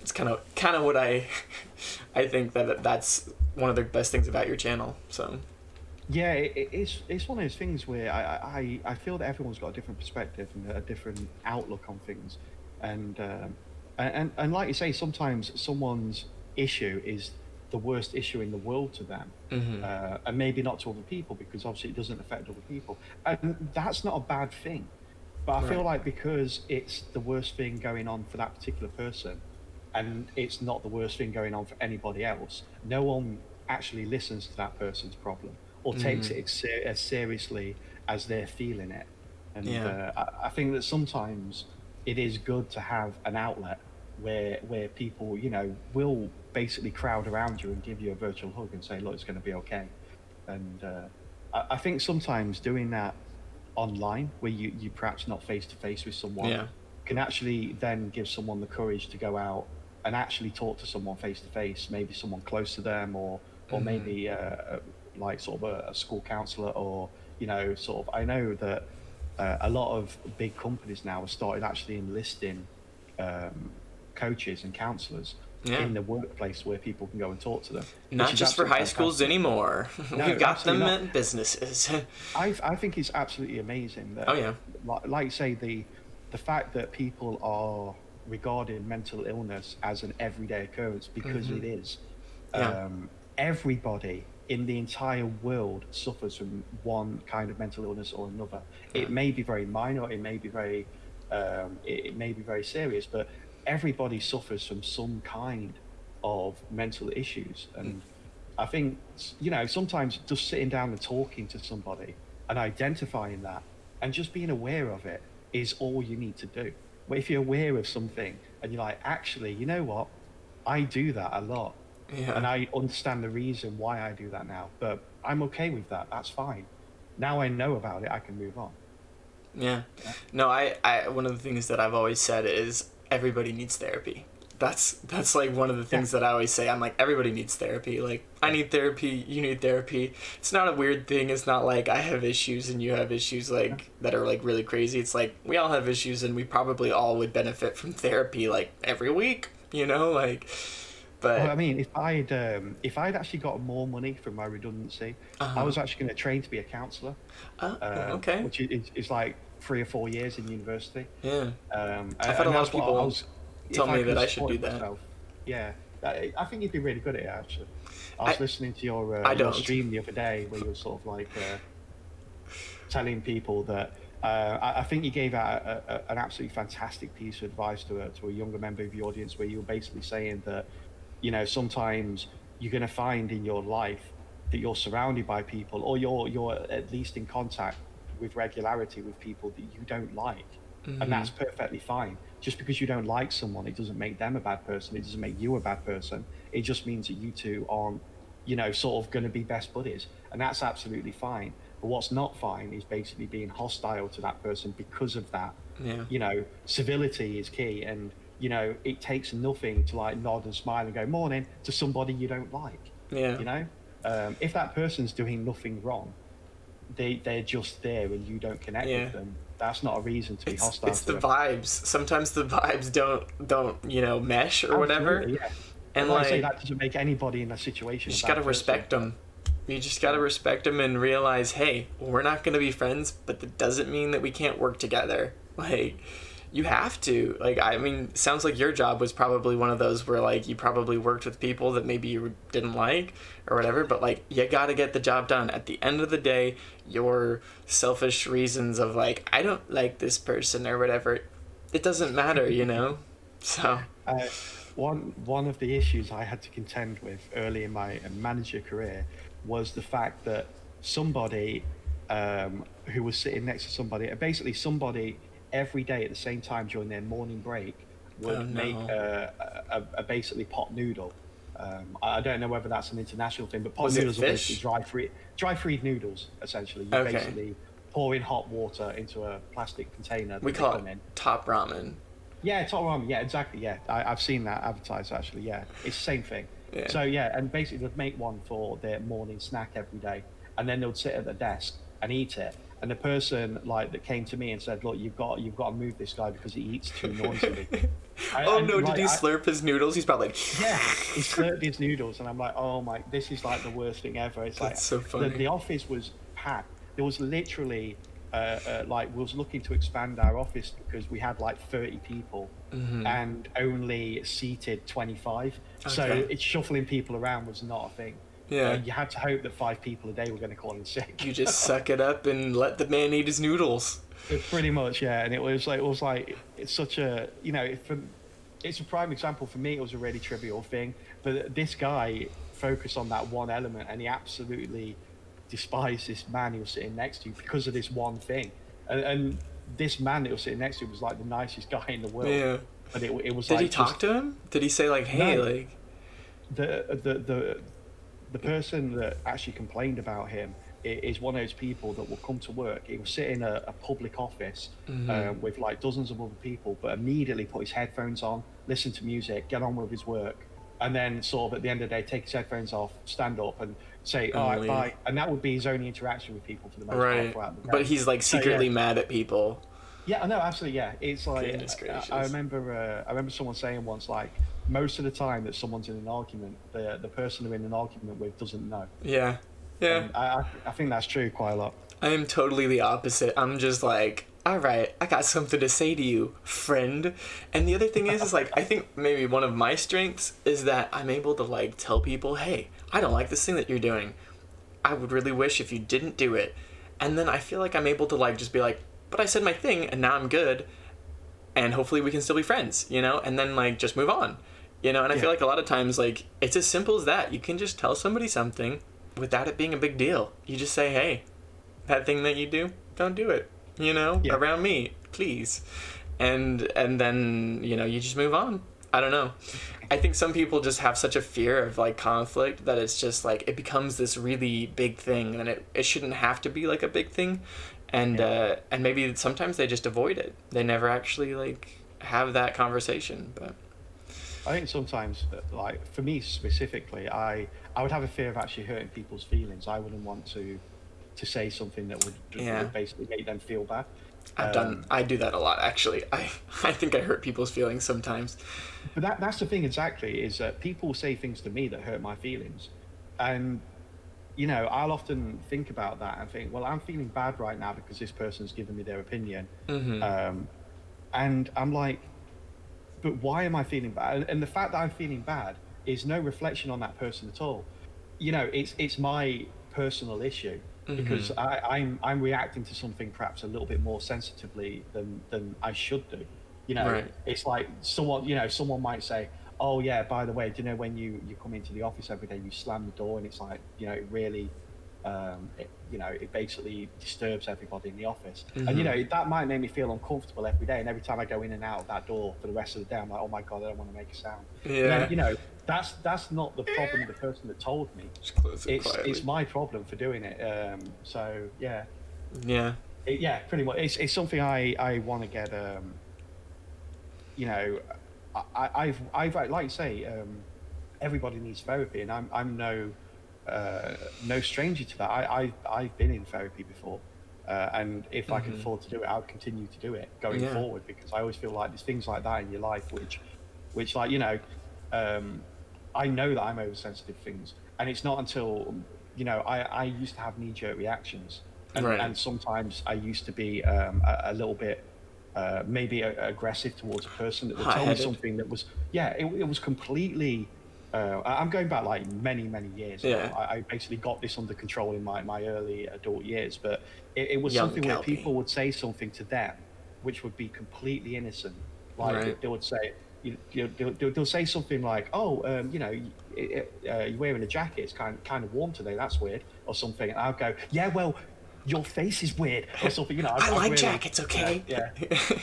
it's kind of what I think that's one of the best things about your channel. So Yeah, it's one of those things where I feel that everyone's got a different perspective and a different outlook on things, and and like you say, sometimes someone's issue is the worst issue in the world to them, and maybe not to other people, because obviously it doesn't affect other people, and that's not a bad thing. But I feel right. like because it's the worst thing going on for that particular person, and it's not the worst thing going on for anybody else, no one actually listens to that person's problem or takes it as seriously as they're feeling it. And Yeah. I think that sometimes it is good to have an outlet where people, will basically crowd around you and give you a virtual hug and say, "Look, it's going to be okay." And I think sometimes doing that online, where you perhaps not face to face with someone, Yeah. can actually then give someone the courage to go out and actually talk to someone face to face, maybe someone close to them, or maybe like sort of a school counselor, or sort of. I know that a lot of big companies now have started actually enlisting um, coaches and counselors Yeah. in the workplace where people can go and talk to them, which Not is just for absolutely high schools fantastic. anymore. We've No, got absolutely them not. at businesses. I think it's absolutely amazing Oh that, yeah. like you say, the fact that people are regarding mental illness as an everyday occurrence, because it is. Yeah. Um, Everybody in the entire world suffers from one kind of mental illness or another. Yeah. It may be very minor, it may be very serious, but everybody suffers from some kind of mental issues. And I think, sometimes just sitting down and talking to somebody and identifying that and just being aware of it is all you need to do. But if you're aware of something and you're like, actually, you know what? I do that a lot. And Yeah. I understand the reason why I do that now, but I'm okay with that. That's fine. Now I know about it, I can move on. Yeah. Yeah. No, I one of the things that I've always said is everybody needs therapy. That's like one of the Yeah. things that I always say. I'm like, everybody needs therapy. Like, I Yeah. need therapy, you need therapy. It's not a weird thing. It's not like I have issues and you have issues Yeah. like that are like really crazy. It's like we all have issues, and we probably all would benefit from therapy like every week, like, Well, I but mean, if I'd actually got more money from my redundancy, I uh-huh. was actually going to train to be a counselor, Oh, okay. which is like 3 or 4 years in university. Yeah. I've had a And lot of that's what people tell if I me could that have I should do supported that. myself. Yeah, I think you'd be really good at it, actually. I I was listening to I your don't. stream the other day where you were sort of like telling people that I think you gave out an absolutely fantastic piece of advice to a younger member of the audience, where you were basically saying that, sometimes you're going to find in your life that you're surrounded by people, or you're at least in contact with regularity with people that you don't like, and Mm-hmm. that's perfectly fine. Just because you don't like someone, it doesn't make them a bad person. It doesn't make you a bad person. It just means that you two aren't, sort of going to be best buddies, and that's absolutely fine. But what's not fine is basically being hostile to that person because of that. Yeah. Civility is key, and it takes nothing to like nod and smile and go morning to somebody you don't like. Yeah. If that person's doing nothing wrong, they're just there and you don't connect Yeah. with them. That's not a reason to be hostile. It's to the them. vibes. Sometimes the vibes don't mesh or whatever. Absolutely, yeah. And Like I like say, that doesn't make anybody in a situation. you just a gotta bad respect person. them. You just gotta respect them and realize, hey, we're not gonna be friends, but that doesn't mean that we can't work together. Like, you have to. Like, I mean, sounds like your job was probably one of those where like you probably worked with people that maybe you didn't like or whatever, but like you gotta get the job done. At the end of the day, your selfish reasons of like I don't like this person or whatever, it doesn't matter. So Uh, one of the issues I had to contend with early in my manager career was the fact that somebody who was sitting next to basically somebody every day at the same time during their morning break would oh make no. a basically pot noodle. I don't know whether that's an international thing, but pot Was it noodles are basically fish? dry freed noodles. Essentially, you Okay. basically pour in hot water into a plastic container We that they call it come in. top ramen. Yeah, top ramen. Yeah, exactly. Yeah, I've seen that advertised actually. Yeah, it's the same thing. Yeah. So yeah, and basically they'd make one for their morning snack every day, and then they'd sit at the desk and eat it. And the person like that came to me and said, "Look, you've got to move this guy because he eats too noisily." Oh And no, did like, he slurp his noodles? He's probably like, yeah, he slurped his noodles, and I'm like, "Oh my, this is like the worst thing ever." It's like that's so funny. the office was packed. There was literally like we was looking to expand our office because we had like 30 people and only seated 25. So Okay. it's shuffling people around was not a thing. Yeah. You had to hope that 5 people a day were going to call in sick. You just suck it up and let the man eat his noodles. Pretty much, yeah. And it was like it's such a it's a prime example for me. It was a really trivial thing, but this guy focused on that one element, and he absolutely despised this man he was sitting next to because of this one thing. And this man that was sitting next to him was like the nicest guy in the world. Yeah. But it was Did like he talk to him? Did he say like, hey, No. like the person that actually complained about him is one of those people that will come to work. He will sit in a public office with like dozens of other people, but immediately put his headphones on, listen to music, get on with his work, and then sort of at the end of the day take his headphones off, stand up, and say, "All right, leave. bye." And that would be his only interaction with people for the most part right? throughout the day. But he's like So, secretly yeah. mad at people. Yeah, I know, absolutely. Yeah, it's like Goodness gracious. I remember someone saying once, like most of the time that someone's in an argument, the person they're in an argument with doesn't know. Yeah. Yeah. And I think that's true quite a lot. I am totally the opposite. I'm just like, all right, I got something to say to you, friend. And the other thing is like, I think maybe one of my strengths is that I'm able to like tell people, hey, I don't like this thing that you're doing. I would really wish if you didn't do it. And then I feel like I'm able to like just be like, but I said my thing and now I'm good. And hopefully we can still be friends, and then like just move on. And I feel like a lot of times like it's as simple as that. You can just tell somebody something without it being a big deal. You just say, hey, that thing that you do, don't do it, around me, please. And then, you just move on. I don't know. I think some people just have such a fear of like conflict that it's just like it becomes this really big thing, and it shouldn't have to be like a big thing. And and maybe sometimes they just avoid it. They never actually like have that conversation. But I think sometimes, like for me specifically, I would have a fear of actually hurting people's feelings. I wouldn't want to say something that would basically make them feel bad. I do that a lot actually. I think I hurt people's feelings sometimes. But that's the thing exactly, is that people say things to me that hurt my feelings, and I'll often think about that and think, well, I'm feeling bad right now because this person's given me their opinion, and I'm like, but why am I feeling bad? And the fact that I'm feeling bad is no reflection on that person at all. It's my personal issue because I'm reacting to something perhaps a little bit more sensitively than I should do. Right. It's like someone might say, "Oh yeah, by the way, do you know when you come into the office every day, you slam the door and it's like, it really it basically disturbs everybody in the office. Mm-hmm. And that might make me feel uncomfortable every day. And every time I go in and out of that door for the rest of the day, I'm like, oh my god, I don't want to make a sound. Yeah. And then that's not the problem of the person that told me. Just close it quietly. It's my problem for doing it. So yeah. Yeah. Pretty much. It's something I want to get. I've like you say, everybody needs therapy, and I'm no stranger to that. I've been in therapy before, and if I can afford to do it, I'll continue to do it going forward, because I always feel like there's things like that in your life which like I know that I'm oversensitive to things, and it's not until I used to have knee-jerk reactions, and sometimes I used to be a little bit maybe aggressive towards a person that would tell me something that was it was completely I'm going back like many years. I basically got this under control in my early adult years, but it was something where people would say something to them which would be completely innocent, like they would say they'll say something like, oh, you're wearing a jacket, it's kind of warm today, that's weird, or something, and I'll go, yeah, well, your face is weird, or something. I like really, jackets, okay?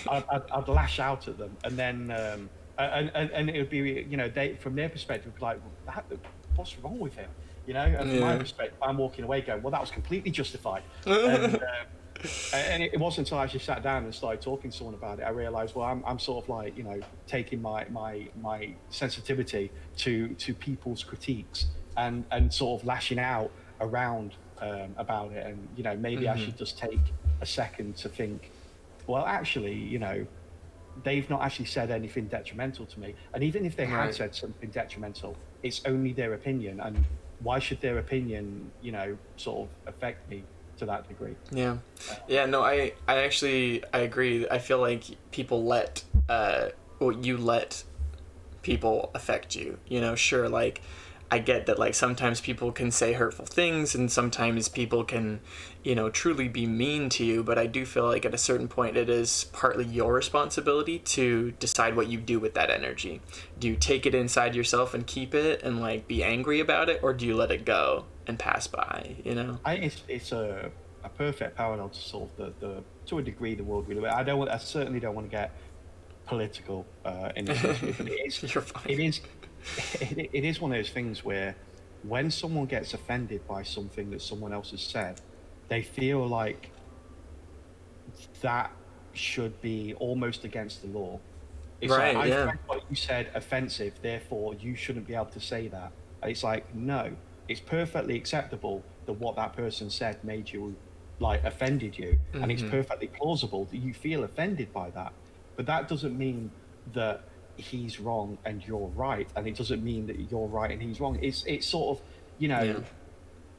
I'd lash out at them, and then and it would be they, from their perspective, like, what's wrong with him, and from my perspective, I'm walking away going, well, that was completely justified. And it wasn't until I actually sat down and started talking to someone about it, I realized, well, I'm sort of like taking my sensitivity to people's critiques and sort of lashing out around about it, and maybe I should just take a second to think, well, actually, they've not actually said anything detrimental to me, and even if they had said something detrimental, it's only their opinion, and why should their opinion sort of affect me to that degree? No, I agree. I feel like people let people affect you, sure, like I get that, like, sometimes people can say hurtful things, and sometimes people can, truly be mean to you, but I do feel like at a certain point it is partly your responsibility to decide what you do with that energy. Do you take it inside yourself and keep it and, like, be angry about it, or do you let it go and pass by, It's a perfect parallel to sort of the to a degree, the world we live in. I certainly don't want to get political in this issue, but You're fine. It is one of those things where when someone gets offended by something that someone else has said, they feel like that should be almost against the law. It's like, I find what you said offensive, therefore you shouldn't be able to say that. And it's like, no, it's perfectly acceptable that what that person said made you, like, offended you, and it's perfectly plausible that you feel offended by that. But that doesn't mean that he's wrong and you're right, and it doesn't mean that you're right and he's wrong. It's sort of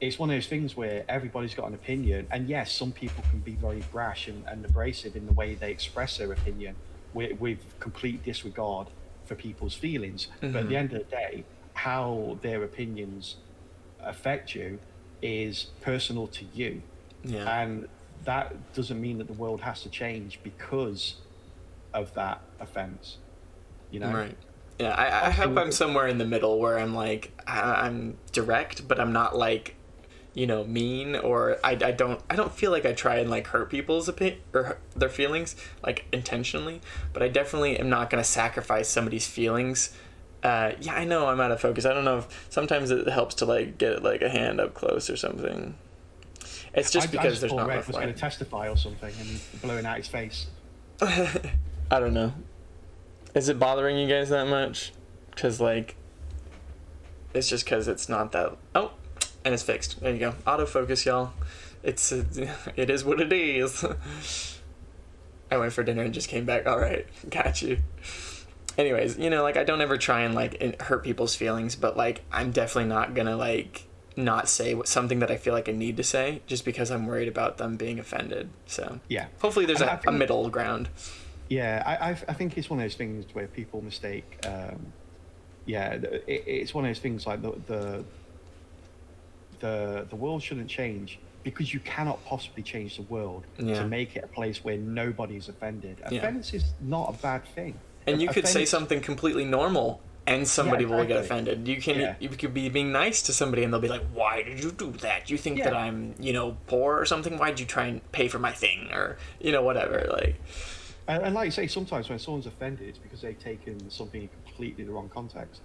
it's one of those things where everybody's got an opinion, and yes, some people can be very brash and abrasive in the way they express their opinion with complete disregard for people's feelings. But at the end of the day, how their opinions affect you is personal to you, and that doesn't mean that the world has to change because of that offense. Right. Yeah, I hope I'm somewhere in the middle where I'm like, I'm direct, but I'm not like, mean, or I don't feel like I try and, like, hurt people's opinion or their feelings, like, intentionally, but I definitely am not going to sacrifice somebody's feelings. I know I'm out of focus. I don't know if sometimes it helps to, like, get, like, a hand up close or something. It's just because there's not enough light. Was going to testify or something and blowing out his face. I don't know. Is it bothering you guys that much? Because, like, it's just because it's not that... Oh, and it's fixed. There you go. Autofocus, y'all. It is what it is. I went for dinner and just came back. All right, got you. Anyways, like, I don't ever try and, like, hurt people's feelings, but, like, I'm definitely not gonna, like, not say something that I feel like I need to say just because I'm worried about them being offended. So hopefully there's a middle ground. I think it's one of those things where people mistake. It's one of those things like the world shouldn't change because you cannot possibly change the world to make it a place where nobody's offended. Offense is not a bad thing. And you could say something completely normal and Yeah, somebody will get exactly. offended. Yeah, You could be being nice to somebody and they'll be like, "Why did you do that? You think that yeah. I'm, poor or something? Why did you try and pay for my thing or, whatever." Like, And like you say, sometimes when someone's offended, it's because they've taken something in completely the wrong context.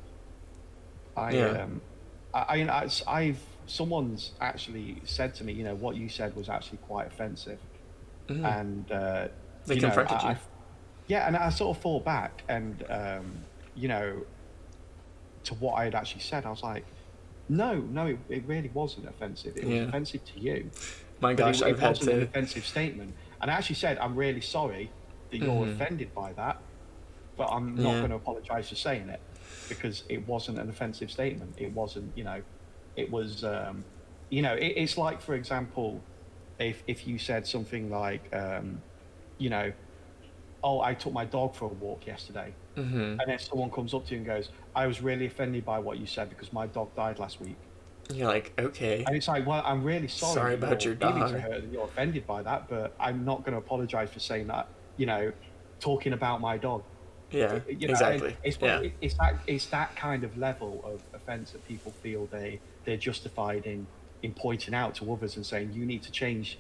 I yeah. I've someone's actually said to me, what you said was actually quite offensive, Mm. and They confronted you. yeah, and I sort of fall back, and you know, to what I had actually said, I was like, no, it really wasn't offensive. It was Yeah. offensive to you, My but gosh, I've it had wasn't an to. offensive statement. And I actually said, I'm really sorry that you're Hmm. offended by that, but I'm not Yeah. going to apologize for saying it because it wasn't an offensive statement. It wasn't, it was, it's like, for example, if you said something like, you know, oh, I took my dog for a walk yesterday. Hmm. And then someone comes up to you and goes, I was really offended by what you said because my dog died last week. You're like, okay, And it's like, well, I'm really sorry sorry that about your your feelings are dog. hurt and you're offended by that, but I'm not going to apologize for saying that, you know, talking about my dog. Yeah, And exactly. Yeah. it's that kind of level of offense that people feel they're justified in pointing out to others and saying you need to change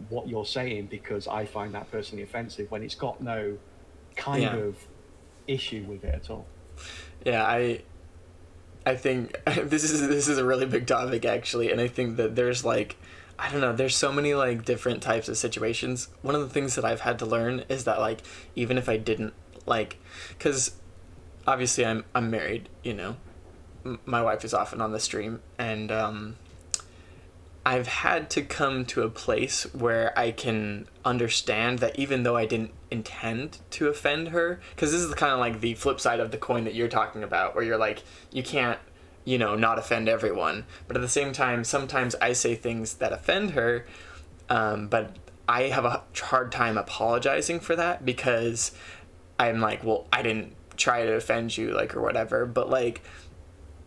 what you're saying because I find that personally offensive when it's got no kind Yeah. of issue with it at all. Yeah, I think this is a really big topic actually, and I think that there's like, I don't know, there's so many like different types of situations. One of the things that I've had to learn is that like even if I didn't like, because obviously I'm married, my wife is often on the stream, and I've had to come to a place where I can understand that even though I didn't intend to offend her, because this is kind of like the flip side of the coin that you're talking about, where you're like, you can't, not offend everyone. But at the same time, sometimes I say things that offend her, but I have a hard time apologizing for that because I'm like, well, I didn't try to offend you, like, or whatever. But like,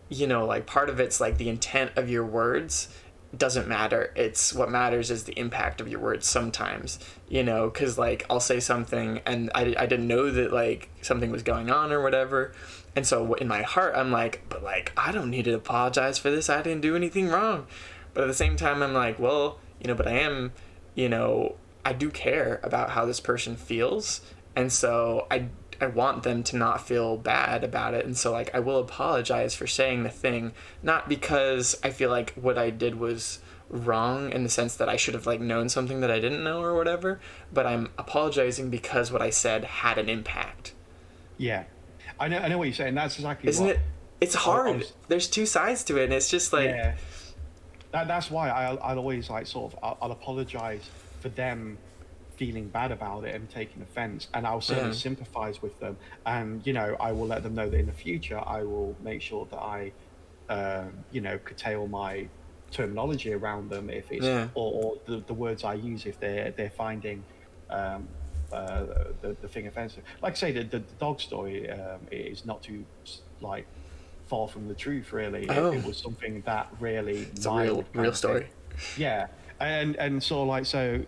like part of it's like the intent of your words doesn't matter. It's what matters is the impact of your words sometimes, because like I'll say something and I didn't know that like something was going on or whatever. And so in my heart, I'm like, but like, I don't need to apologize for this. I didn't do anything wrong. But at the same time, I'm like, well, but I am, you know, I do care about how this person feels. And so I want them to not feel bad about it. And so like I will apologize for saying the thing, not because I feel like what I did was wrong in the sense that I should have like known something that I didn't know or whatever, but I'm apologizing because what I said had an impact. Yeah, I know what you're saying. That's exactly Isn't what it? It's I hard. was. There's two sides to it, and it's just like, Yeah, that's why I'll always like sort of I'll apologize for them feeling bad about it and taking offense, and I'll certainly yeah, sympathize with them, and I will let them know that in the future I will make sure that I curtail my terminology around them if it's yeah, or the words I use if they're finding um, the thing offensive. Like I say, the dog story is not too like far from the truth. Really, it oh, was something that really it's a real mild kind real of thing. story. Yeah, and so like so.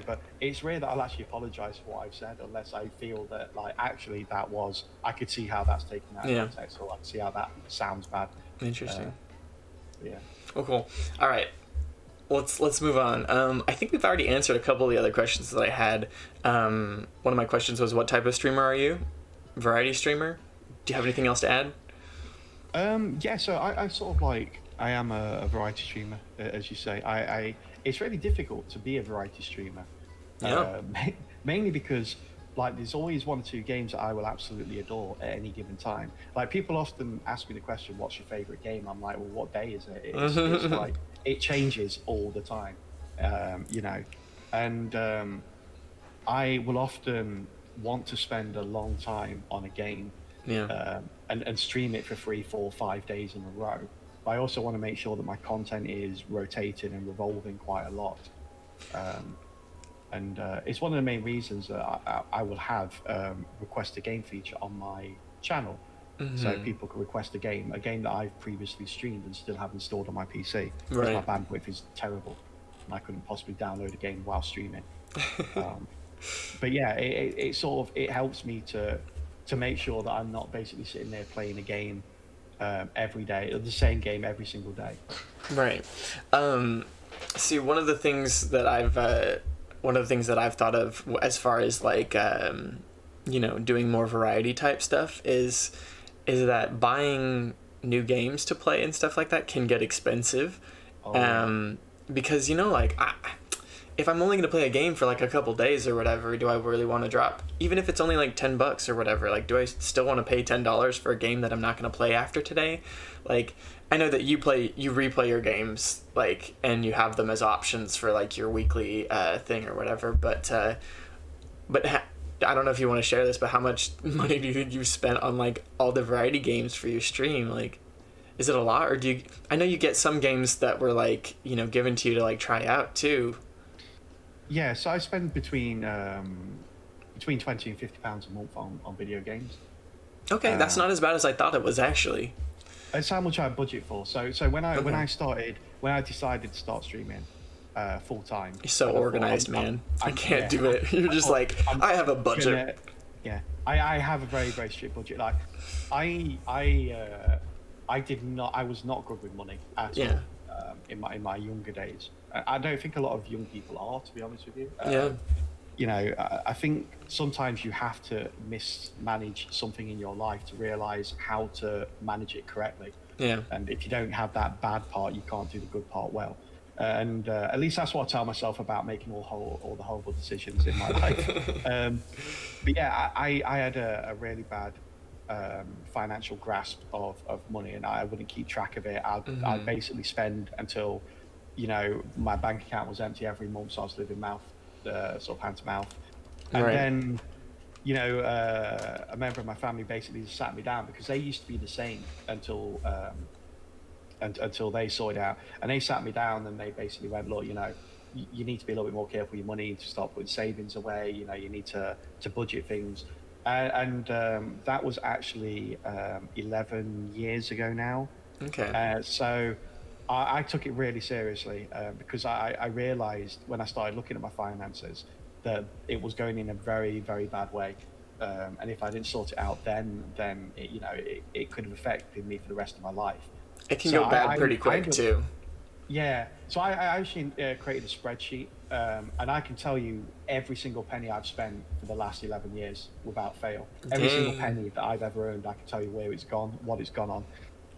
But it's rare that I'll actually apologize for what I've said unless I feel that like actually that was I could see how that's taken out of Yeah, context or I can see how that sounds bad. Uh, interesting. yeah. Oh, cool. All right, let's move on. I think we've already answered a couple of the other questions that I had. One of my questions was, what type of streamer are you? Variety streamer? Do you have anything else to add? Yeah, so I sort of like I am a variety streamer, as you say. It's really difficult to be a variety streamer, Yeah. mainly because like there's always one or two games that I will absolutely adore at any given time. Like people often ask me the question, "What's your favorite game?" I'm like, "Well, what day is it?" It's like it changes all the time, you know, and I will often want to spend a long time on a game Yeah. and stream it for 3, 4, 5 days in a row. But I also want to make sure that my content is rotating and revolving quite a lot. Um, and it's one of the main reasons that I will have request a game feature on my channel. So Mm-hmm. people can request a game that I've previously streamed and still have installed on my PC because my Right. bandwidth is terrible and I couldn't possibly download a game while streaming. Um, but yeah, it sort of it helps me to to make sure that I'm not basically sitting there playing a game every day, or the same game every single day. Right. See, one of the things that I've thought of as far as like doing more variety type stuff is that buying new games to play and stuff like that can get expensive. Oh, Because if I'm only going to play a game for like a couple days or whatever, do I really want to drop, even if it's only like $10 or whatever, like do I still want to pay $10 for a game that I'm not going to play after today? Like, I know that you replay your games, like, and you have them as options for like your weekly thing or whatever, but I don't know if you want to share this, but how much money do you think you've spent on like all the variety games for your stream? Like, is it a lot, or do you? I know you get some games that were like given to you to like try out too. yeah. So I spend between 20 and £50 a month on video games. Okay, that's Uh, not as bad as I thought it was actually. it's how much I budget for. So Okay. when I decided to start streaming full time, You're so and I thought organized, man. I can't yeah, do it. You're I just thought like, I'm I have a budget. gonna yeah, I have a very very strict budget. Like I did not I was not good with money at Yeah. all in my younger days. I don't think a lot of young people are, to be honest with you. Yeah. I think sometimes you have to mismanage something in your life to realize how to manage it correctly. Yeah. And if you don't have that bad part, you can't do the good part well. And at least that's what I tell myself about making all the horrible decisions in my life. Um, but yeah, I had a really bad financial grasp of money, and I wouldn't keep track of it. I'd basically spend until my bank account was empty every month, so I was living sort of hand to mouth. And Right. then a member of my family basically just sat me down because they used to be the same until they sorted out. And they sat me down and they basically went, look, you need to be a little bit more careful with your money, to start putting savings away. You need to budget things. That was actually 11 years ago now. Okay. So I took it really seriously because I realized when I started looking at my finances that it was going in a very, very bad way. And if I didn't sort it out then it could have affected me for the rest of my life. It can So go bad pretty I quick ended up, too. yeah. So I actually created a spreadsheet, and I can tell you every single penny I've spent for the last 11 years without fail. Every single Dang. penny that I've ever earned, I can tell you where it's gone, what it's gone on.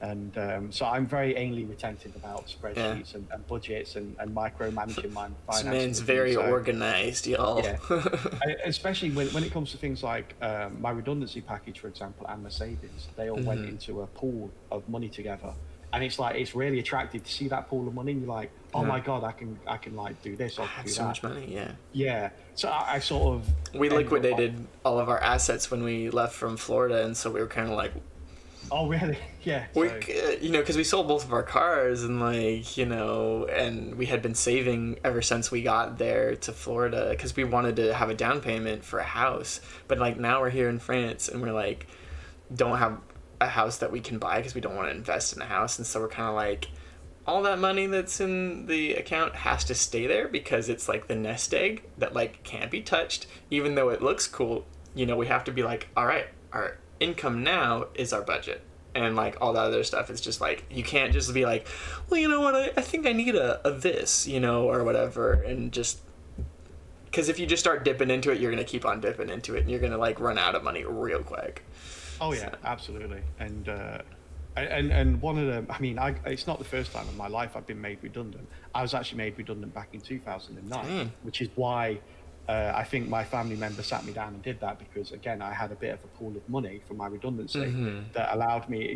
And so I'm very anally retentive about Yeah. spreadsheets and budgets and micromanaging my This finances man's and things. very So organized, y'all. yeah, especially when it comes to things like my redundancy package, for example, and my savings, they all went into a pool of money together. And it's like it's really attractive to see that pool of money. And you're like, oh Yeah. my god, I can like do this, or I can That's do so that. much money. Yeah. Yeah. So I sort of We ended up. liquidated all of our assets when we left from Florida, and so we were kind of like, Oh really? Yeah. we, So because we sold both of our cars, and and we had been saving ever since we got there to Florida because we wanted to have a down payment for a house. But like now we're here in France, and we're like, don't have a house that we can buy because we don't want to invest in a house, and so we're kind of like, all that money that's in the account has to stay there because it's like the nest egg that like can't be touched, even though it looks cool. We have to be like, all right, our income now is our budget, and like all that other stuff is just like, you can't just be like, well, you know what, I think I need a this, or whatever, and just because if you just start dipping into it, you're gonna keep on dipping into it, and you're gonna like run out of money real quick. oh So, yeah, absolutely. And one of them, I mean, it's not the first time in my life I've been made redundant. I was actually made redundant back in 2009, dang. which is why I think my family member sat me down and did that because, again, I had a bit of a pool of money from my redundancy that allowed me,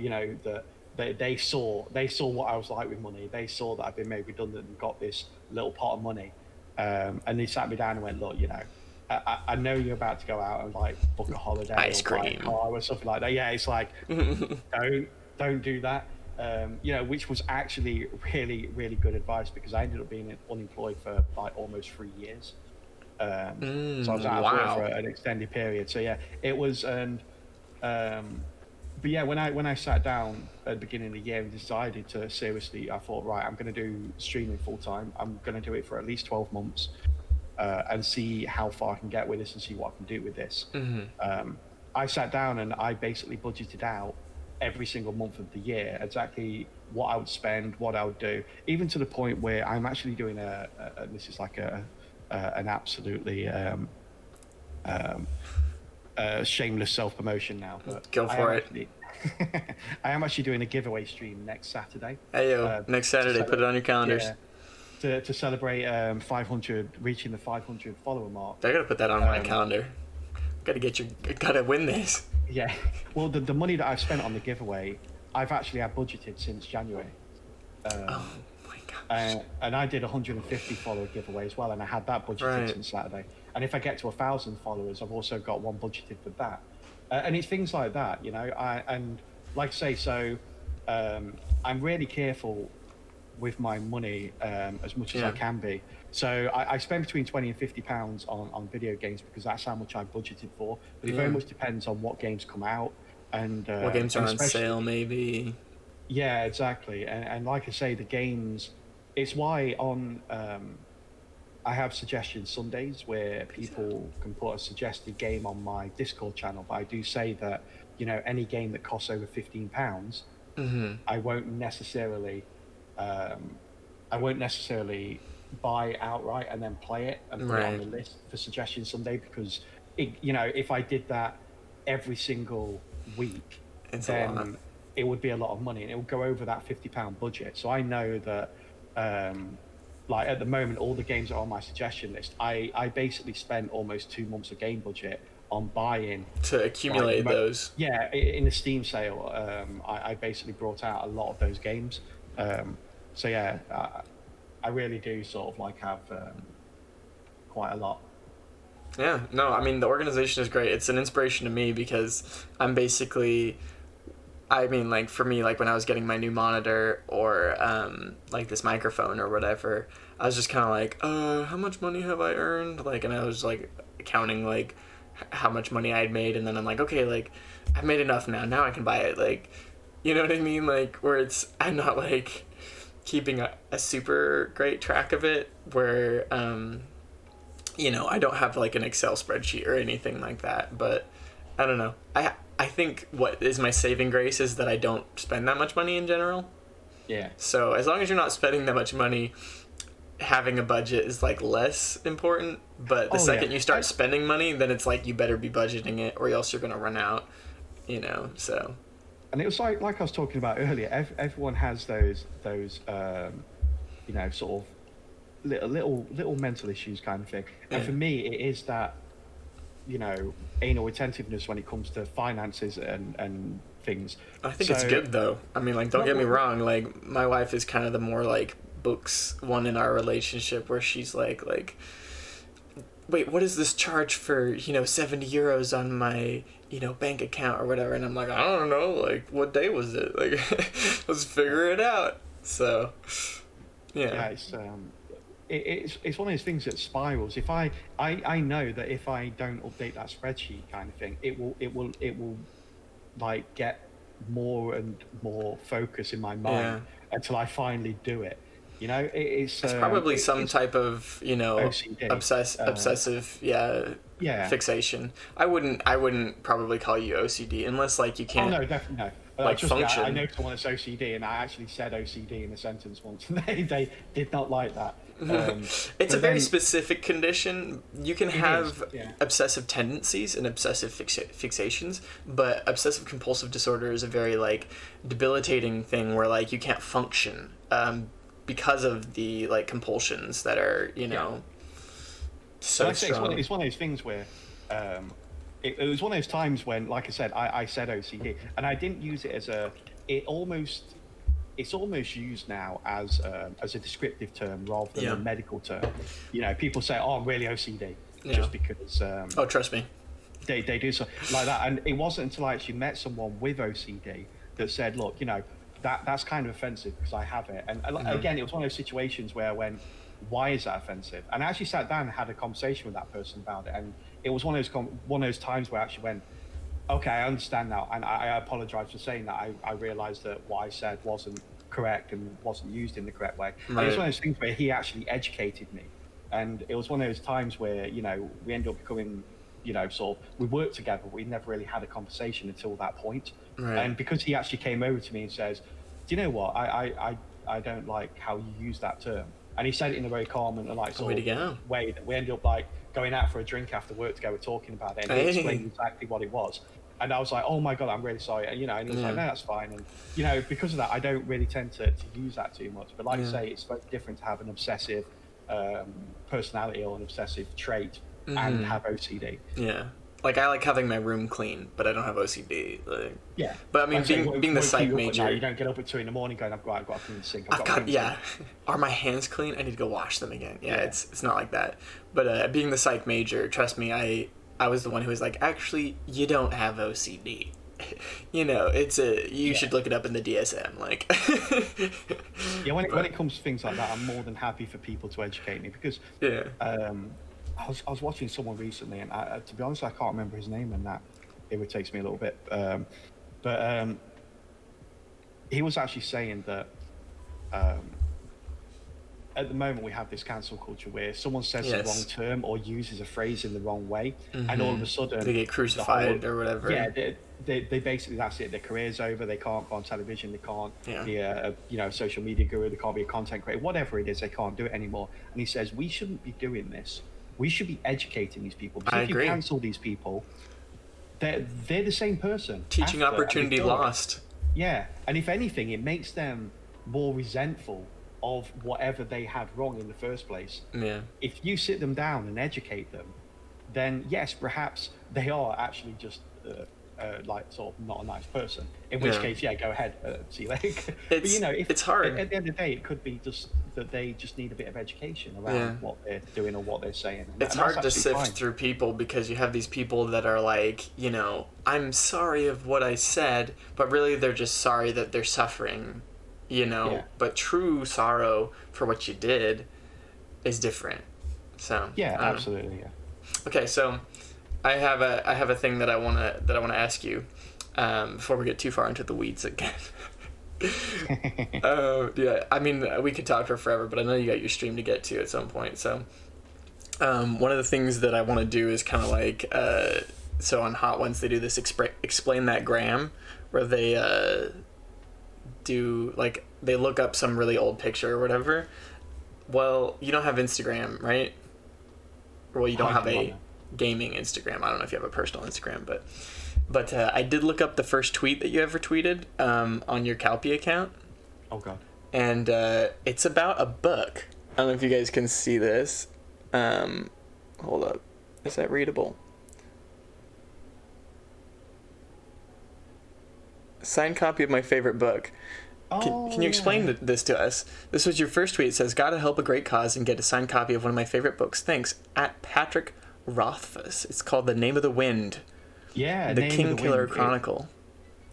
that they saw what I was like with money. They saw that I've been made redundant and got this little pot of money, and they sat me down and went, look, I know you're about to go out and like book a holiday Ice or buy a cream. car or something like that. Yeah, it's like don't do that. Which was actually really really good advice because I ended up being unemployed for like almost 3 years. So I was out of work for Wow. an extended period. So yeah, it was. But yeah, when I sat down at the beginning of the year and decided to seriously, I thought, right, I'm going to do streaming full time. I'm going to do it for at least 12 months and see how far I can get with this and see what I can do with this. I sat down and I basically budgeted out every single month of the year exactly what I would spend, what I would do, even to the point where I'm actually doing this is like an absolutely um, shameless self promotion now, but Go I am for it. actually I am actually doing a giveaway stream next Saturday. Hey yo, next Saturday, put it on your calendars. Yeah, to celebrate 500, reaching the 500 follower mark. I gotta put that on my calendar. Gotta win this. Yeah, well, the money that I've spent on the giveaway, I've actually had budgeted since January. Oh my gosh. And I did 150 follower giveaway as well, and I had that budgeted since Saturday. And if I get to 1,000 followers, I've also got one budgeted for that. And it's things like that, you know. And like I say, so I'm really careful with my money as much as I can be. So I spend between 20 and 50 pounds on video games because that's how much I budgeted for. But it very much depends on what games come out and what games are on sale, maybe. Yeah, exactly. And like I say, the games. It's why on I have suggestion Sundays where people can put a suggested game on my Discord channel. But I do say that, you know, any game that costs over £15, I won't necessarily buy outright and then play it and put it on the list for suggestion Sunday because, you know, if I did that every single week, then it would be a lot of money and it would go over that £50 budget. So I know that, like at the moment, all the games that are on my suggestion list, I basically spent almost 2 months of game budget on buying to accumulate those. Yeah, in a Steam sale, I basically brought out a lot of those games. So yeah, I really do sort of like have quite a lot. Yeah, no, I mean the organization is great. It's an inspiration to me because I'm basically, I mean, like for me, like when I was getting my new monitor or like this microphone or whatever, I was just kind of like, how much money have I earned? Like, and I was like counting like how much money I had made, and then I'm like, okay, like I've made enough now. Now I can buy it. Like, you know what I mean? Like where I'm not like keeping a super great track of it where you know, I don't have like an Excel spreadsheet or anything like that, but I don't know. I think what is my saving grace is that I don't spend that much money in general. Yeah. So as long as you're not spending that much money, having a budget is like less important, but the second you start spending money, then it's like you better be budgeting it or else you're going to run out, you know. So and it was like I was talking about earlier, everyone has those you know, sort of little mental issues kind of thing. And for me, it is that, you know, anal retentiveness when it comes to finances and things. I think it's good though. I mean, like, don't get me wrong. Like, my wife is kind of the more like books one in our relationship where she's like, wait, what is this charge for, you know, 70 euros on my, you know, bank account or whatever? And I'm like, I don't know. Like, what day was it? Like, let's figure it out. So, yeah. It's one of those things that spirals. If I know that if I don't update that spreadsheet kind of thing, it will like get more and more focus in my mind until I finally do it. You know, it's probably some type of, you know, OCD. Obsessive fixation. I wouldn't probably call you OCD unless like you can't. Oh no, definitely no. Like function. I know someone that's OCD, and I actually said OCD in a sentence once, and they did not like that. It's a very specific condition. You can have obsessive tendencies and obsessive fixations, but obsessive compulsive disorder is a very like debilitating thing where like you can't function because of the like compulsions that are, you know, so strong. It's one of those things where it was one of those times when, like I said, I said OCD, and I didn't use it as it's almost used now as a descriptive term rather than a medical term. You know, people say, "Oh, I'm really OCD," just because. Oh, trust me. They do something like that, and it wasn't until I actually met someone with OCD that said, "Look, you know, that's kind of offensive because I have it." And again, it was one of those situations where I went, "Why is that offensive?" And I actually sat down and had a conversation with that person about it, and it was one of those times where I actually went, okay, I understand now, and I apologize for saying that. I realized that what I said wasn't correct and wasn't used in the correct way. Right. And it was one of those things where he actually educated me, and it was one of those times where, you know, we ended up becoming sort of, we worked together, but we never really had a conversation until that point. Right. And because he actually came over to me and says, "Do you know what? I don't like how you use that term." And he said it in a very calm and like Way to go. way that we ended up like going out for a drink after work together, talking about it, and he explained exactly what it was. And I was like, "Oh my God, I'm really sorry." And, and he was like, "No, that's fine." And, because of that, I don't really tend to use that too much. But like I say, it's very different to have an obsessive personality or an obsessive trait and have OCD. Yeah. Like, I like having my room clean, but I don't have OCD. Like, yeah. But I mean, being the psych major... You don't get up at 2 a.m. going, I've got to clean the sink. Are my hands clean? I need to go wash them again. Yeah. It's not like that. But being the psych major, trust me, I was the one who was like, actually, you don't have OCD. You should look it up in the DSM. Like, when it comes to things like that, I'm more than happy for people to educate me because I was watching someone recently, and to be honest, I can't remember his name, and that irritates me a little bit. But he was actually saying that at the moment we have this cancel culture where someone says the wrong term or uses a phrase in the wrong way, and all of a sudden they get crucified or whatever. Yeah, they basically, that's it. Their career's over. They can't go on television. They can't be a social media guru. They can't be a content creator. Whatever it is, they can't do it anymore. And he says we shouldn't be doing this. We should be educating these people. Because if you cancel these people, they're the same person. Teaching opportunity lost. Yeah, and if anything, it makes them more resentful of whatever they had wrong in the first place. Yeah. If you sit them down and educate them, then yes, perhaps they are actually just like sort of not a nice person. In which case, go ahead, see you later. But it's hard. At the end of the day, it could be just that they just need a bit of education around what they're doing or what they're saying. It's hard to sift through people because you have these people that are like, I'm sorry of what I said, but really they're just sorry that they're suffering. But true sorrow for what you did is different. So absolutely. Okay, so I have a thing that I wanna ask you before we get too far into the weeds again. I mean, we could talk for forever, but I know you got your stream to get to at some point. So one of the things that I want to do is kind of like so on Hot Ones they do this explain that gram where they do like they look up some really old picture or whatever. Well, you don't have Instagram, right? Well, you don't have a gaming Instagram. I don't know if you have a personal Instagram, but I did look up the first tweet that you ever tweeted on your Calpey account. Oh God! And it's about a book. I don't know if you guys can see this. Hold up, is that readable? Signed copy of my favorite book. Can you explain this to us? This was your first tweet. It says, "Gotta help a great cause and get a signed copy of one of my favorite books. Thanks." At Patrick Rothfuss. It's called The Name of the Wind. Yeah, The King Killer Chronicle.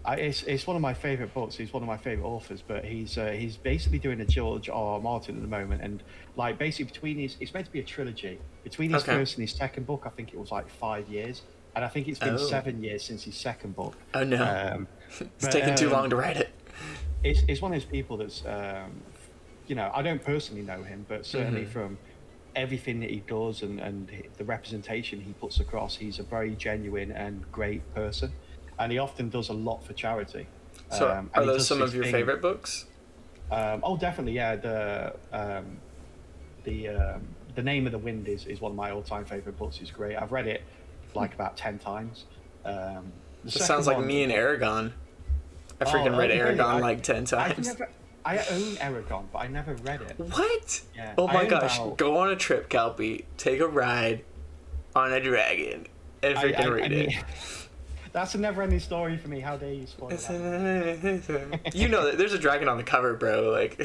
It's one of my favorite books. He's one of my favorite authors, but he's basically doing a George R. Martin at the moment, and like basically it's meant to be a trilogy. Between his first and his second book, I think it was like 5 years, and I think it's been 7 years since his second book. Oh no, it's taken too long to write it. It's one of those people that's I don't personally know him, but certainly from everything that he does and the representation he puts across, he's a very genuine and great person, and he often does a lot for charity. So are those some of your favorite books? Definitely, yeah. The Name of the Wind is one of my all-time favorite books. It's great. I've read it like about 10 times. It sounds like me and Aragon. I freaking read Aragon like 10 times. I own Aragon, but I never read it. What? Yeah. Oh my gosh. Go on a trip, Calpey. Take a ride on a dragon and freaking read it. That's a never-ending story for me. How dare you spoil that? You know that there's a dragon on the cover, bro. Like.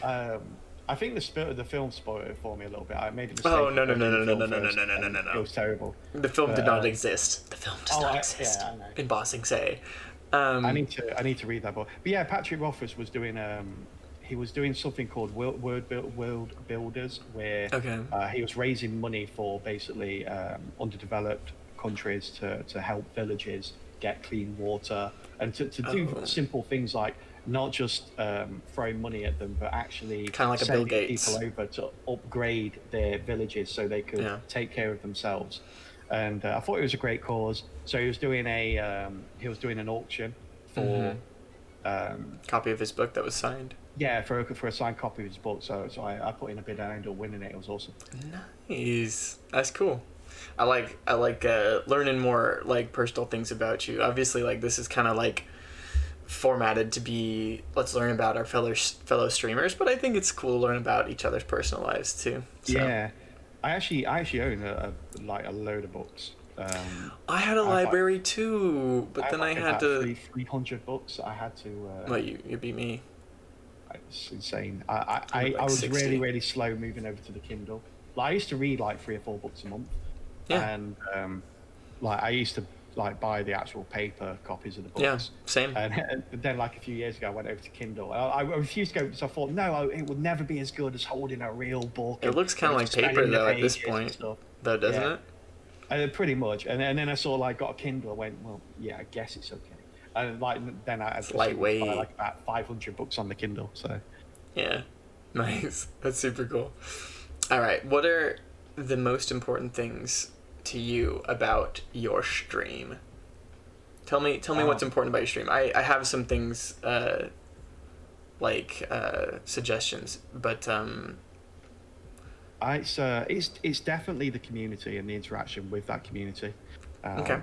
I think the film spoiled it for me a little bit. I made a mistake. Oh no! It was terrible. The film did not exist. The film does not exist. Yeah, I know. In Bossing Say. I need to read that book. But yeah, Patrick Rothfuss was doing something called World Builders, where he was raising money for basically underdeveloped countries to help villages get clean water and to do simple things like not just throwing money at them, but actually Kind of like a Bill sending Gates. people over to upgrade their villages so they could Yeah. take care of themselves. And I thought it was a great cause. So he was doing an auction for Copy of his book that was signed. yeah, for a signed copy of his book. So I put in a bid and I ended up winning it. It was awesome. Nice. That's cool. I like learning more like personal things about you. Obviously, like this is kind of like formatted to be let's learn about our fellow streamers, but I think it's cool to learn about each other's personal lives too. So. Yeah, I actually own a load of books. I had a library too, but then I had to 300 books. I had to. Well, you beat me. It's insane. I was 60. really slow moving over to the Kindle. Like I used to read like 3 or 4 books a month. Yeah. And like I used to like buy the actual paper copies of the books. Yeah, same. And then like a few years ago, I went over to Kindle. I refused to go because I thought no, it would never be as good as holding a real book. It looks kind of like paper though at this point, though, doesn't it? Pretty much. And then I saw like got a Kindle. I went, well, yeah, I guess it's okay. And like then I lightweight. Buy like about 500 books on the Kindle. So yeah, nice. That's super cool. All right, what are the most important things to you about your stream? Tell me what's important about your stream. I have some things suggestions, but it's definitely the community and the interaction with that community. Okay.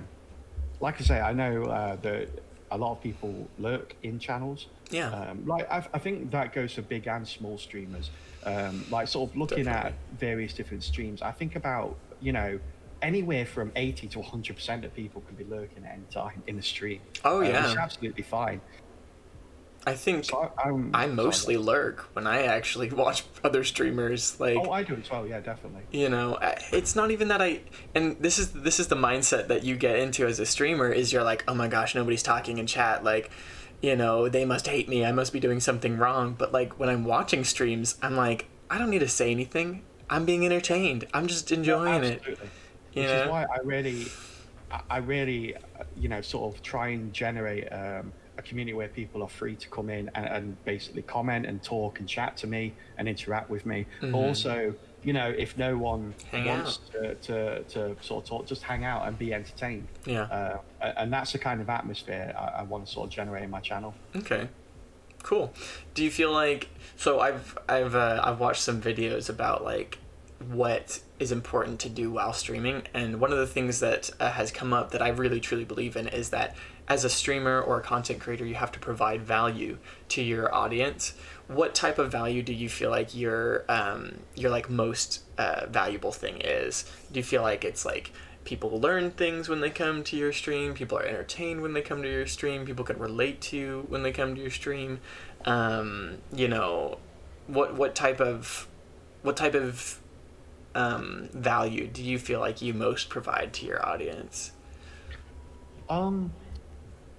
Like I say, I know that a lot of people lurk in channels. Yeah. I think that goes for big and small streamers. Like sort of looking at various different streams, I think about, anywhere from 80 to 100% of people can be lurking at any time in the stream. Oh yeah. Which is absolutely fine. I think So I mostly lurk when I actually watch other streamers. Like, oh, I do as well. Yeah, definitely. It's not even that and this is the mindset that you get into as a streamer is you're like, oh my gosh, nobody's talking in chat. Like, they must hate me. I must be doing something wrong. But like when I'm watching streams, I'm like, I don't need to say anything. I'm being entertained. I'm just enjoying it. Which is why I really, sort of try and generate a community where people are free to come in and basically comment and talk and chat to me and interact with me. Mm-hmm. But also, if no one wants out. to sort of talk, just hang out and be entertained. Yeah. And that's the kind of atmosphere I want to sort of generate in my channel. Okay. Cool. Do you feel like I've watched some videos about like what is important to do while streaming, and one of the things that has come up that I really truly believe in is that as a streamer or a content creator, you have to provide value to your audience. What type of value do you feel like your like most valuable thing is? Do you feel like it's like people learn things when they come to your stream, people are entertained when they come to your stream, people can relate to you when they come to your stream? What type of value do you feel like you most provide to your audience?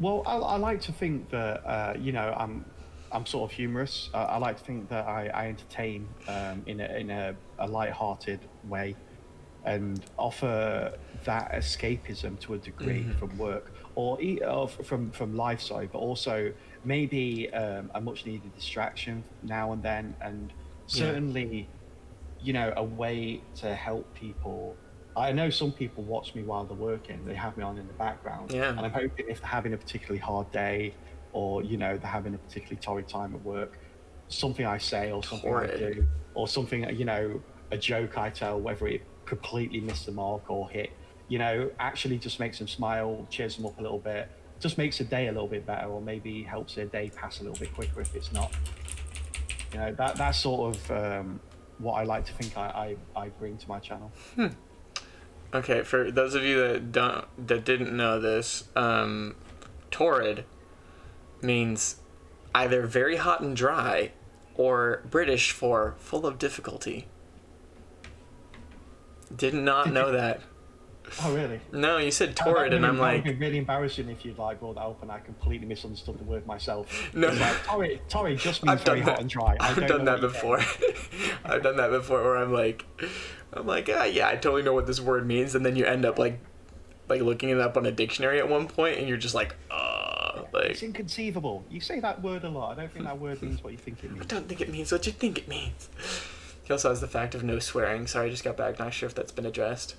Well, I like to think that I'm sort of humorous. I like to think that I entertain in a light-hearted way, and offer that escapism to a degree from work or from life, sorry, but also maybe a much-needed distraction now and then, and certainly, a way to help people. I know some people watch me while they're working. They have me on in the background. Yeah. And I'm hoping if they're having a particularly hard day or, they're having a particularly torrid time at work, something I say or something I do or something, a joke I tell, whether it completely missed the mark or hit, actually just makes them smile, cheers them up a little bit, just makes a day a little bit better, or maybe helps their day pass a little bit quicker if it's not. That's sort of what I like to think I bring to my channel. Okay, for those of you that didn't know this, torrid means either very hot and dry, or British for full of difficulty. Did not know that. Oh really? No, you said torrid, and I'm like, it would be really embarrassing if you'd like brought that up and I completely misunderstood the word myself. No, like, torrid just means very hot and dry. I've done that before. I've done that before, where I'm like, yeah, I totally know what this word means, and then you end up like looking it up on a dictionary at one point, and you're just like, it's inconceivable. You say that word a lot. I don't think that word means what you think it means. I don't think it means what you think it means. He also has the fact of no swearing. Sorry, I just got back. Not sure if that's been addressed.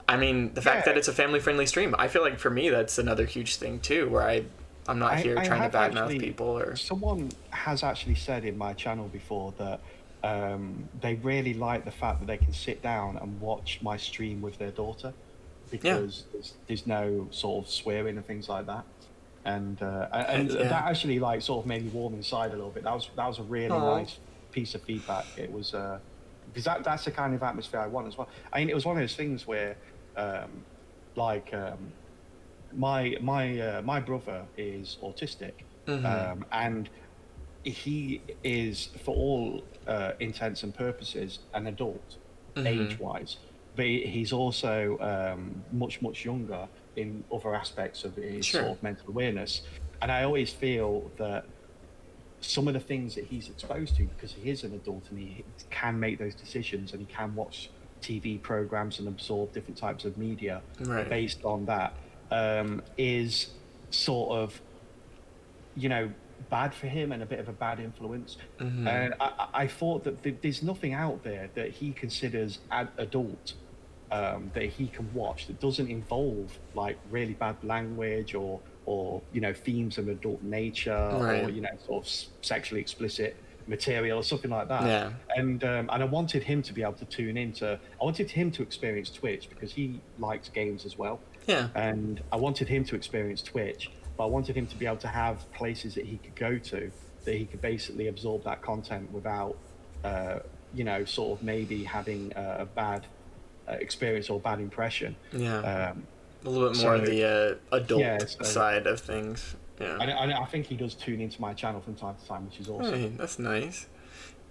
I mean, the fact that it's a family-friendly stream. I feel like for me, that's another huge thing too, where I'm not here trying to badmouth people. Or someone has actually said in my channel before that they really like the fact that they can sit down and watch my stream with their daughter, because there's no sort of swearing and things like that. And that actually like sort of made me warm inside a little bit. That was a really nice piece of feedback. It was because that's the kind of atmosphere I want as well. I mean, it was one of those things where my brother is autistic, and he is, for all intents and purposes, an adult, age-wise, but he's also much younger in other aspects of his sort of mental awareness. And I always feel that some of the things that he's exposed to, because he is an adult and he can make those decisions and he can watch TV programs and absorb different types of media based on that, is sort of, bad for him and a bit of a bad influence. And I thought that there's nothing out there that he considers adult that he can watch that doesn't involve like really bad language or themes of adult nature or sort of sexually explicit material or something like that. And I wanted him to be able to tune into. I wanted him to experience Twitch because he likes games as well. And I wanted him to experience Twitch, but I wanted him to be able to have places that he could go to that he could basically absorb that content without sort of maybe having a bad experience or bad impression. A little bit more of the adult side of things. And I think he does tune into my channel from time to time, which is awesome. Hey, that's nice.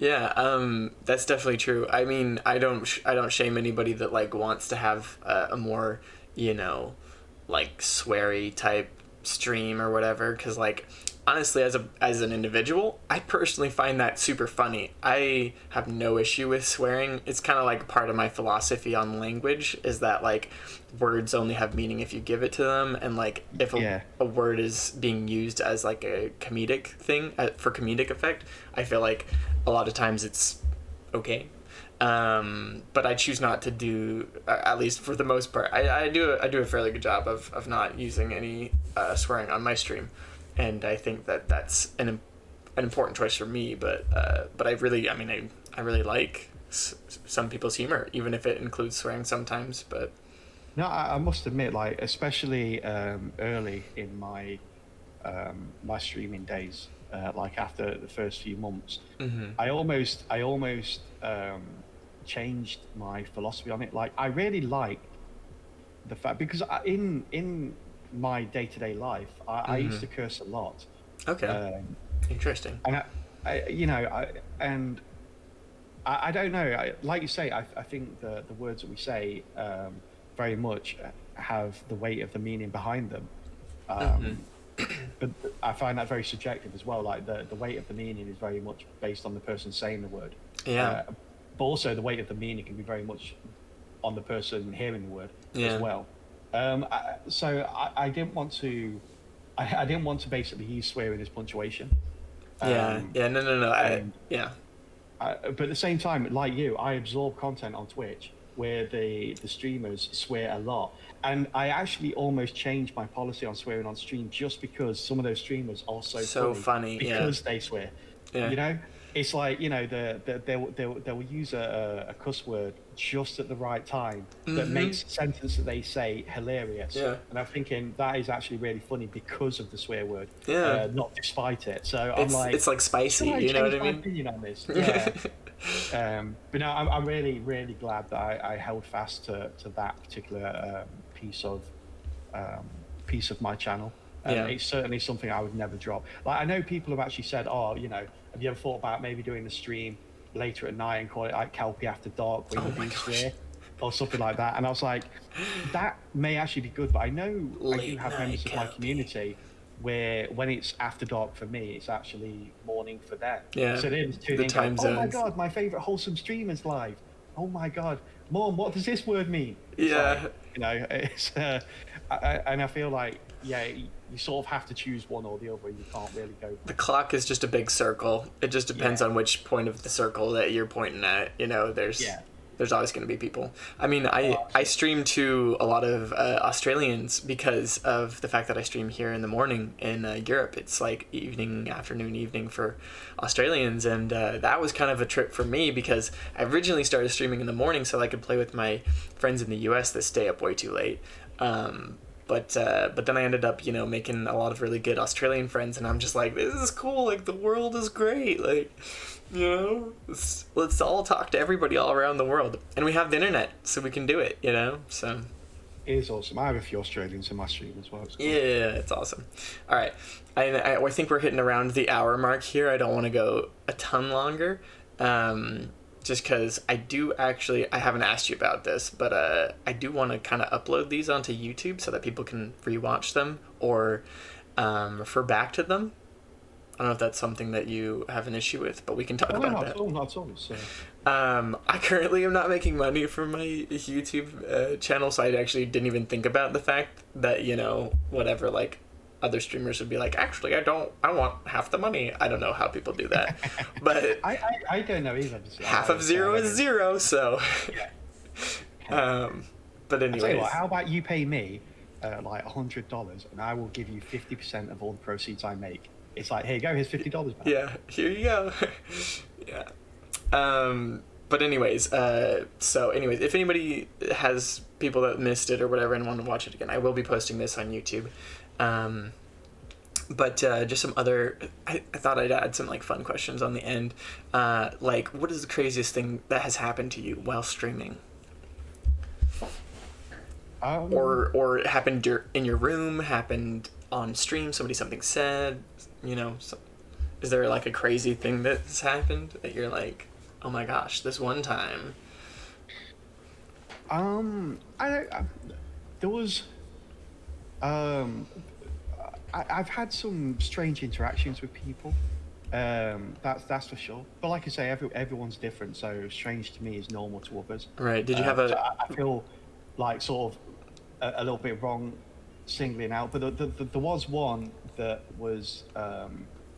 That's definitely true. I mean, I don't shame anybody that like wants to have a more like sweary type stream or whatever, because like honestly, as an individual, I personally find that super funny. I have no issue with swearing. It's kind of like part of my philosophy on language is that like words only have meaning if you give it to them, and like if a word is being used as like a comedic thing for comedic effect, I feel like a lot of times it's okay. But I choose not to do, at least for the most part. I do a fairly good job of not using any swearing on my stream. And I think that's an important choice for me, but I really like some people's humor, even if it includes swearing sometimes. But no, I must admit, like especially early in my my streaming days, like after the first few months, I almost changed my philosophy on it. Like I really liked the fact, because in my day-to-day life, I used to curse a lot. Interesting. And I don't know. Like you say, I think the words that we say very much have the weight of the meaning behind them. But I find that very subjective as well. Like the weight of the meaning is very much based on the person saying the word. But also the weight of the meaning can be very much on the person hearing the word as well. So I didn't want to. I didn't want to basically use swearing as punctuation. No. But at the same time, like you, I absorb content on Twitch where the streamers swear a lot, and I actually almost changed my policy on swearing on stream just because some of those streamers are so funny because they swear. It's like they'll use a cuss word just at the right time that makes the sentence that they say hilarious. And I'm thinking that is actually really funny because of the swear word, not despite it. So it's like spicy. You know what I mean? Opinion on this. But no, I'm really glad that I held fast to that particular piece of my channel. It's certainly something I would never drop. Like I know people have actually said, have you ever thought about maybe doing the stream later at night and call it like Calpey After Dark where you do swear or something like that? And I was like, that may actually be good, but I know I do have members of my community where when it's after dark for me, it's actually morning for them. So they're just tuning in going, oh my god, my favorite wholesome stream is live. Oh my god, Mom, what does this word mean? You know, it's and I feel like you sort of have to choose one or the other. You can't really go. The clock is just a big circle. It just depends Yeah, on which point of the circle that you're pointing at. You know, yeah. there's always going to be people. I mean, Oh, I stream to a lot of Australians because of the fact that I stream here in the morning in Europe. It's like evening, afternoon, evening for Australians, and that was kind of a trip for me because I originally started streaming in the morning so I could play with my friends in the U.S. that stay up way too late. But then I ended up, making a lot of really good Australian friends, and I'm just like, this is cool. Like, the world is great. Like, let's all talk to everybody all around the world, and we have the internet, so we can do it. So. it is awesome. I have a few Australians in my stream as well. It's cool. Yeah, it's awesome. All right, I think we're hitting around the hour mark here. I don't want to go a ton longer. Just because I haven't asked you about this, but I do want to kind of upload these onto YouTube so that people can rewatch them or refer back to them. I don't know if that's something that you have an issue with, but we can talk about that. Not at all. So. I currently am not making money from my YouTube channel, so I actually didn't even think about the fact that, whatever, like, other streamers would be like, actually, I want half the money. I don't know how people do that, but I don't know either. Half of zero is zero, so. Yeah. But anyways. I'll tell you what, how about you pay me like $100 and I will give you 50% of all the proceeds I make. It's like, here you go, here's $50 back. Yeah, here you go. Yeah. But anyways, if anybody has people that missed it or whatever and want to watch it again, I will be posting this on YouTube. But just some other, I thought I'd add some like fun questions on the end. Like, what is the craziest thing that has happened to you while streaming? Or it happened in your room, happened on stream, something said, is there like a crazy thing that's happened that you're like, oh my gosh, this one time? There was, I've had some strange interactions with people. That's for sure. But like I say, everyone's different. So strange to me is normal to others. Right. Did you have so I feel like sort of a little bit wrong singling out, but there was one that was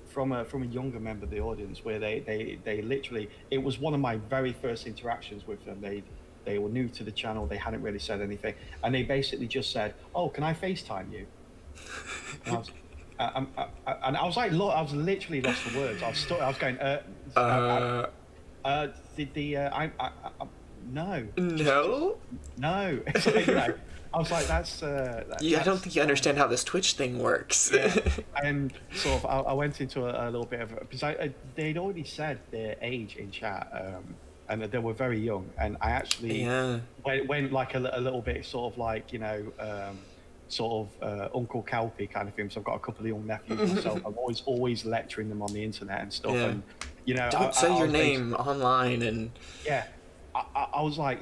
from a younger member of the audience where they literally, it was one of my very first interactions with them. They were new to the channel. They hadn't really said anything, and they basically just said, "Oh, can I FaceTime you?" And I was like, look, I was literally lost for words. I was going, no. No? No. So, I was like, that's I don't think you understand how this Twitch thing works. Yeah. And sort of, I went into a little bit of because they'd already said their age in chat, and that they were very young. And I actually went like a little bit sort of like Uncle Calpey kind of thing. So I've got a couple of young nephews myself. I'm always lecturing them on the internet and stuff. Yeah. And don't say your name online and. Yeah. I was like,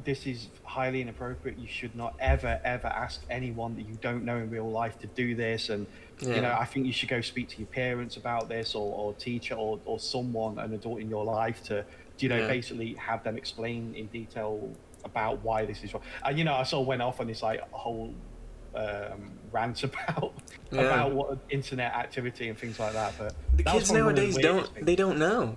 this is highly inappropriate. You should not ever ask anyone that you don't know in real life to do this. And, I think you should go speak to your parents about this or teacher or someone, an adult in your life to, basically have them explain in detail about why this is wrong. And, I sort of went off on this like whole rant about what internet activity and things like that. But the kids nowadays don't know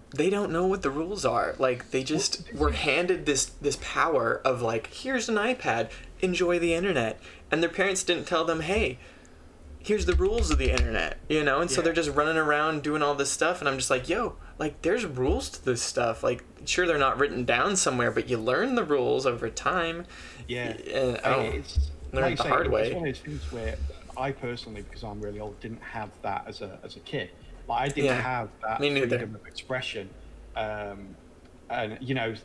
what the rules are. Like, they just were handed this power of like, here's an iPad, enjoy the internet, and their parents didn't tell them, hey, here's the rules of the internet, and so they're just running around doing all this stuff, and I'm just like, yo, like, there's rules to this stuff. Like, sure, they're not written down somewhere, but you learn the rules over time. Yeah. It's learn it the hard way. It's one of those things where I personally, because I'm really old, didn't have that as a kid. Like, I didn't have that freedom of expression. And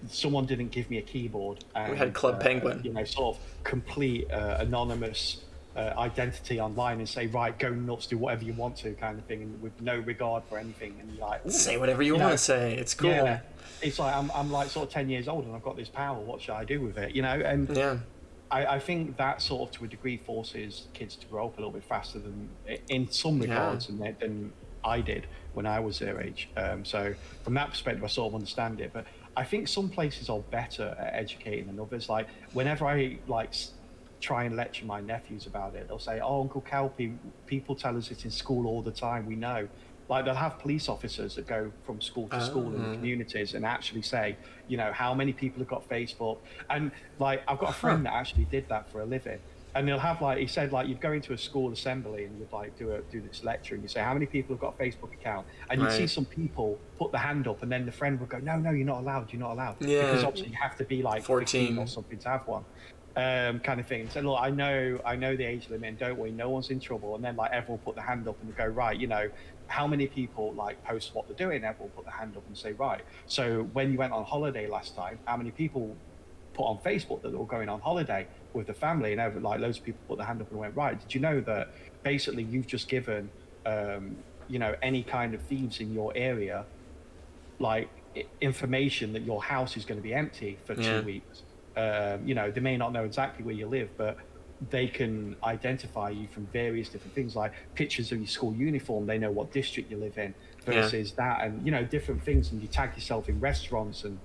someone didn't give me a keyboard. And, we had Club Penguin. Sort of complete anonymous identity online and say, right, go nuts, do whatever you want to, kind of thing, and with no regard for anything. And you're like, say whatever you want to say. It's cool. Yeah. It's like I'm like sort of 10 years old and I've got this power. What should I do with it? And yeah. I think that sort of, to a degree, forces kids to grow up a little bit faster than, in some regards, than I did when I was their age. So from that perspective, I sort of understand it. But I think some places are better at educating than others. Like whenever I try and lecture my nephews about it, they'll say, "Oh, Uncle Calpey, people tell us it in school all the time. We know." Like they'll have police officers that go from school to school in the Oh. communities and actually say, how many people have got Facebook. And like I've got a Huh. friend that actually did that for a living. And they'll have he said you'd go into a school assembly and you'd do this lecture and you say how many people have got a Facebook account, and you'd see Right. some people put the hand up, and then the friend would go, no, you're not allowed, because Yeah. obviously you have to be like 15 or 14. something to have one, kind of thing. So look, I know the age limit, and don't worry, no one's in trouble. And then everyone put the hand up and go, right, how many people post what they're doing? Everyone put the hand up and say, right, so when you went on holiday last time, how many people put on Facebook that they were going on holiday with the family? And loads of people put their hand up and went, right, did you know that basically you've just given any kind of thieves in your area information that your house is going to be empty for Yeah. 2 weeks. They may not know exactly where you live, but they can identify you from various different things, like pictures of your school uniform. They know what district you live in Yeah. versus that, and different things. And you tag yourself in restaurants and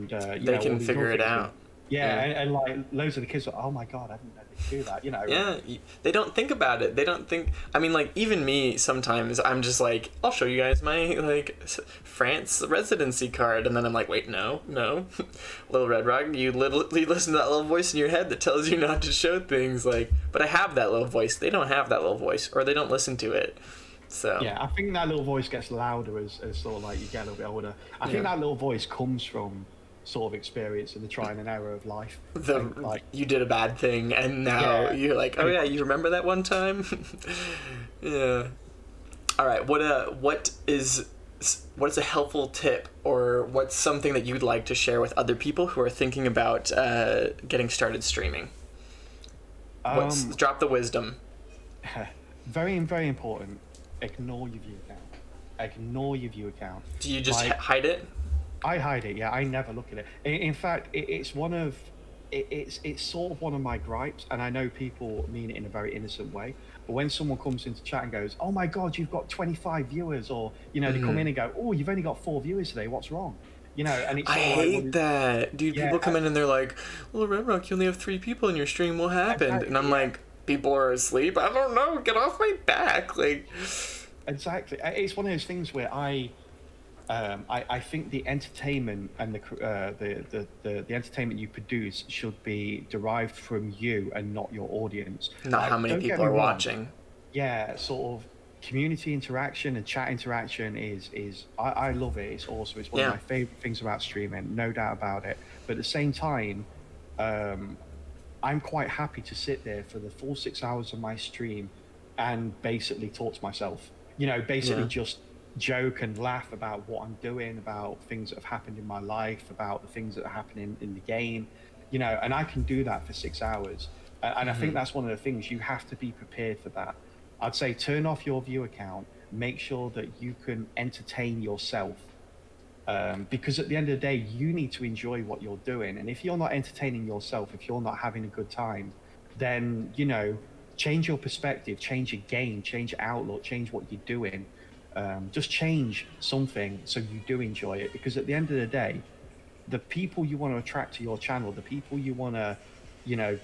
They all can these figure other it things. out. Yeah, and loads of the kids are, oh my god, I didn't know they could do that. Yeah, they don't think about it. They don't think. I mean, even me, sometimes I'm just like, I'll show you guys my France residency card, and then I'm like, wait, no, Little Red Rock, you listen to that little voice in your head that tells you not to show things. But I have that little voice. They don't have that little voice, or they don't listen to it. So yeah, I think that little voice gets louder as sort of you get a little bit older. I think that little voice comes from sort of experience and the trial and error of life. You did a bad thing, and now you're like, oh yeah, you remember that one time? Yeah. All right. What's a helpful tip, or what's something that you'd like to share with other people who are thinking about getting started streaming? Drop the wisdom. Very, very important. Ignore your view account. Ignore your view account. Do you just hide it? I hide it. Yeah, I never look at it. In fact, it's sort of one of my gripes, and I know people mean it in a very innocent way. But when someone comes into chat and goes, "Oh my God, you've got 25 viewers," or they come in and go, "Oh, you've only got 4 viewers today. What's wrong?" And it's I hate that, dude. Yeah, people come in and they're like, "Well, Red Rock, you only have 3 people in your stream. What happened?" Exactly, and I'm like, "People are asleep. I don't know. Get off my back!" Exactly. It's one of those things where I think the entertainment and the entertainment you produce should be derived from you and not your audience. Not how many people are watching. Yeah, sort of community interaction and chat interaction is I love it. It's awesome. It's one of my favorite things about streaming, no doubt about it. But at the same time, I'm quite happy to sit there for the full 6 hours of my stream and basically talk to myself. Just joke and laugh about what I'm doing, about things that have happened in my life, about the things that are happening in the game, and I can do that for 6 hours. And I think that's one of the things, you have to be prepared for that. I'd say turn off your view account, make sure that you can entertain yourself. Because at the end of the day, you need to enjoy what you're doing. And if you're not entertaining yourself, if you're not having a good time, then, change your perspective, change your game, change your outlook, change what you're doing. Just change something so you do enjoy it. Because at the end of the day, the people you want to attract to your channel, the people you want to,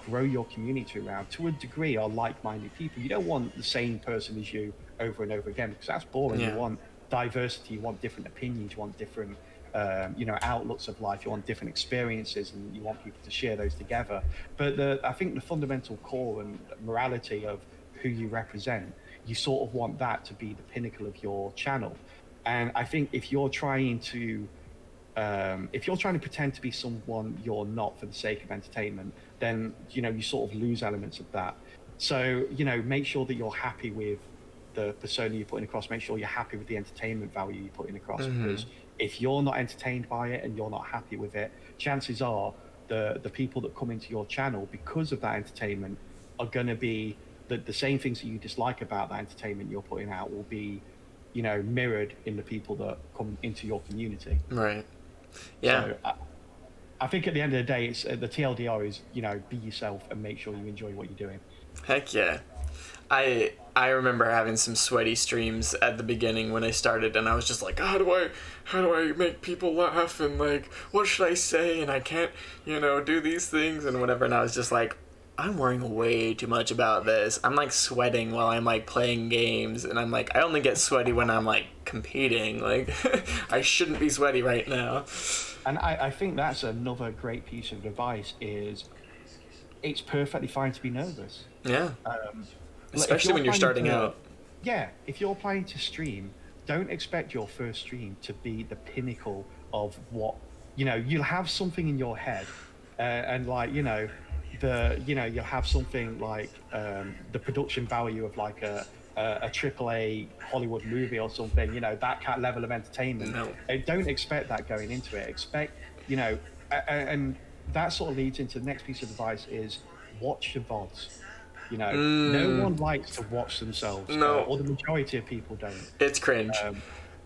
grow your community around, to a degree, are like-minded people. You don't want the same person as you over and over again, because that's boring. You want diversity, you want different opinions, you want different outlooks of life, you want different experiences, and you want people to share those together. But I think the fundamental core and morality of who you represent, you sort of want that to be the pinnacle of your channel. And I think if you're trying to pretend to be someone you're not for the sake of entertainment, then you sort of lose elements of that. So make sure that you're happy with the persona you're putting across. Make sure you're happy with the entertainment value you're putting across, because if you're not entertained by it and you're not happy with it, chances are the people that come into your channel because of that entertainment are going to be the same things that you dislike about that entertainment you're putting out will be mirrored in the people that come into your community. Right. Yeah. So I think at the end of the day, it's the TLDR is, be yourself and make sure you enjoy what you're doing. Heck yeah. I remember having some sweaty streams at the beginning when I started, and I was just like, how do I make people laugh, and like, what should I say, and I can't, do these things and whatever, and I was just like, I'm worrying way too much about this. I'm like sweating while I'm like playing games, and I'm like, I only get sweaty when I'm like competing. Like, I shouldn't be sweaty right now. And I think that's another great piece of advice is it's perfectly fine to be nervous. Yeah. Especially when you're starting out. Yeah, if you're planning to stream, don't expect your first stream to be the pinnacle of what, you'll have something in your head, and like, you'll have something like the production value of like a AAA Hollywood movie or something, that kind of level of entertainment. No. Don't expect that going into it. Expect, and that sort of leads into the next piece of advice is watch your VODs. No one likes to watch themselves. No. Or the majority of people don't. It's cringe.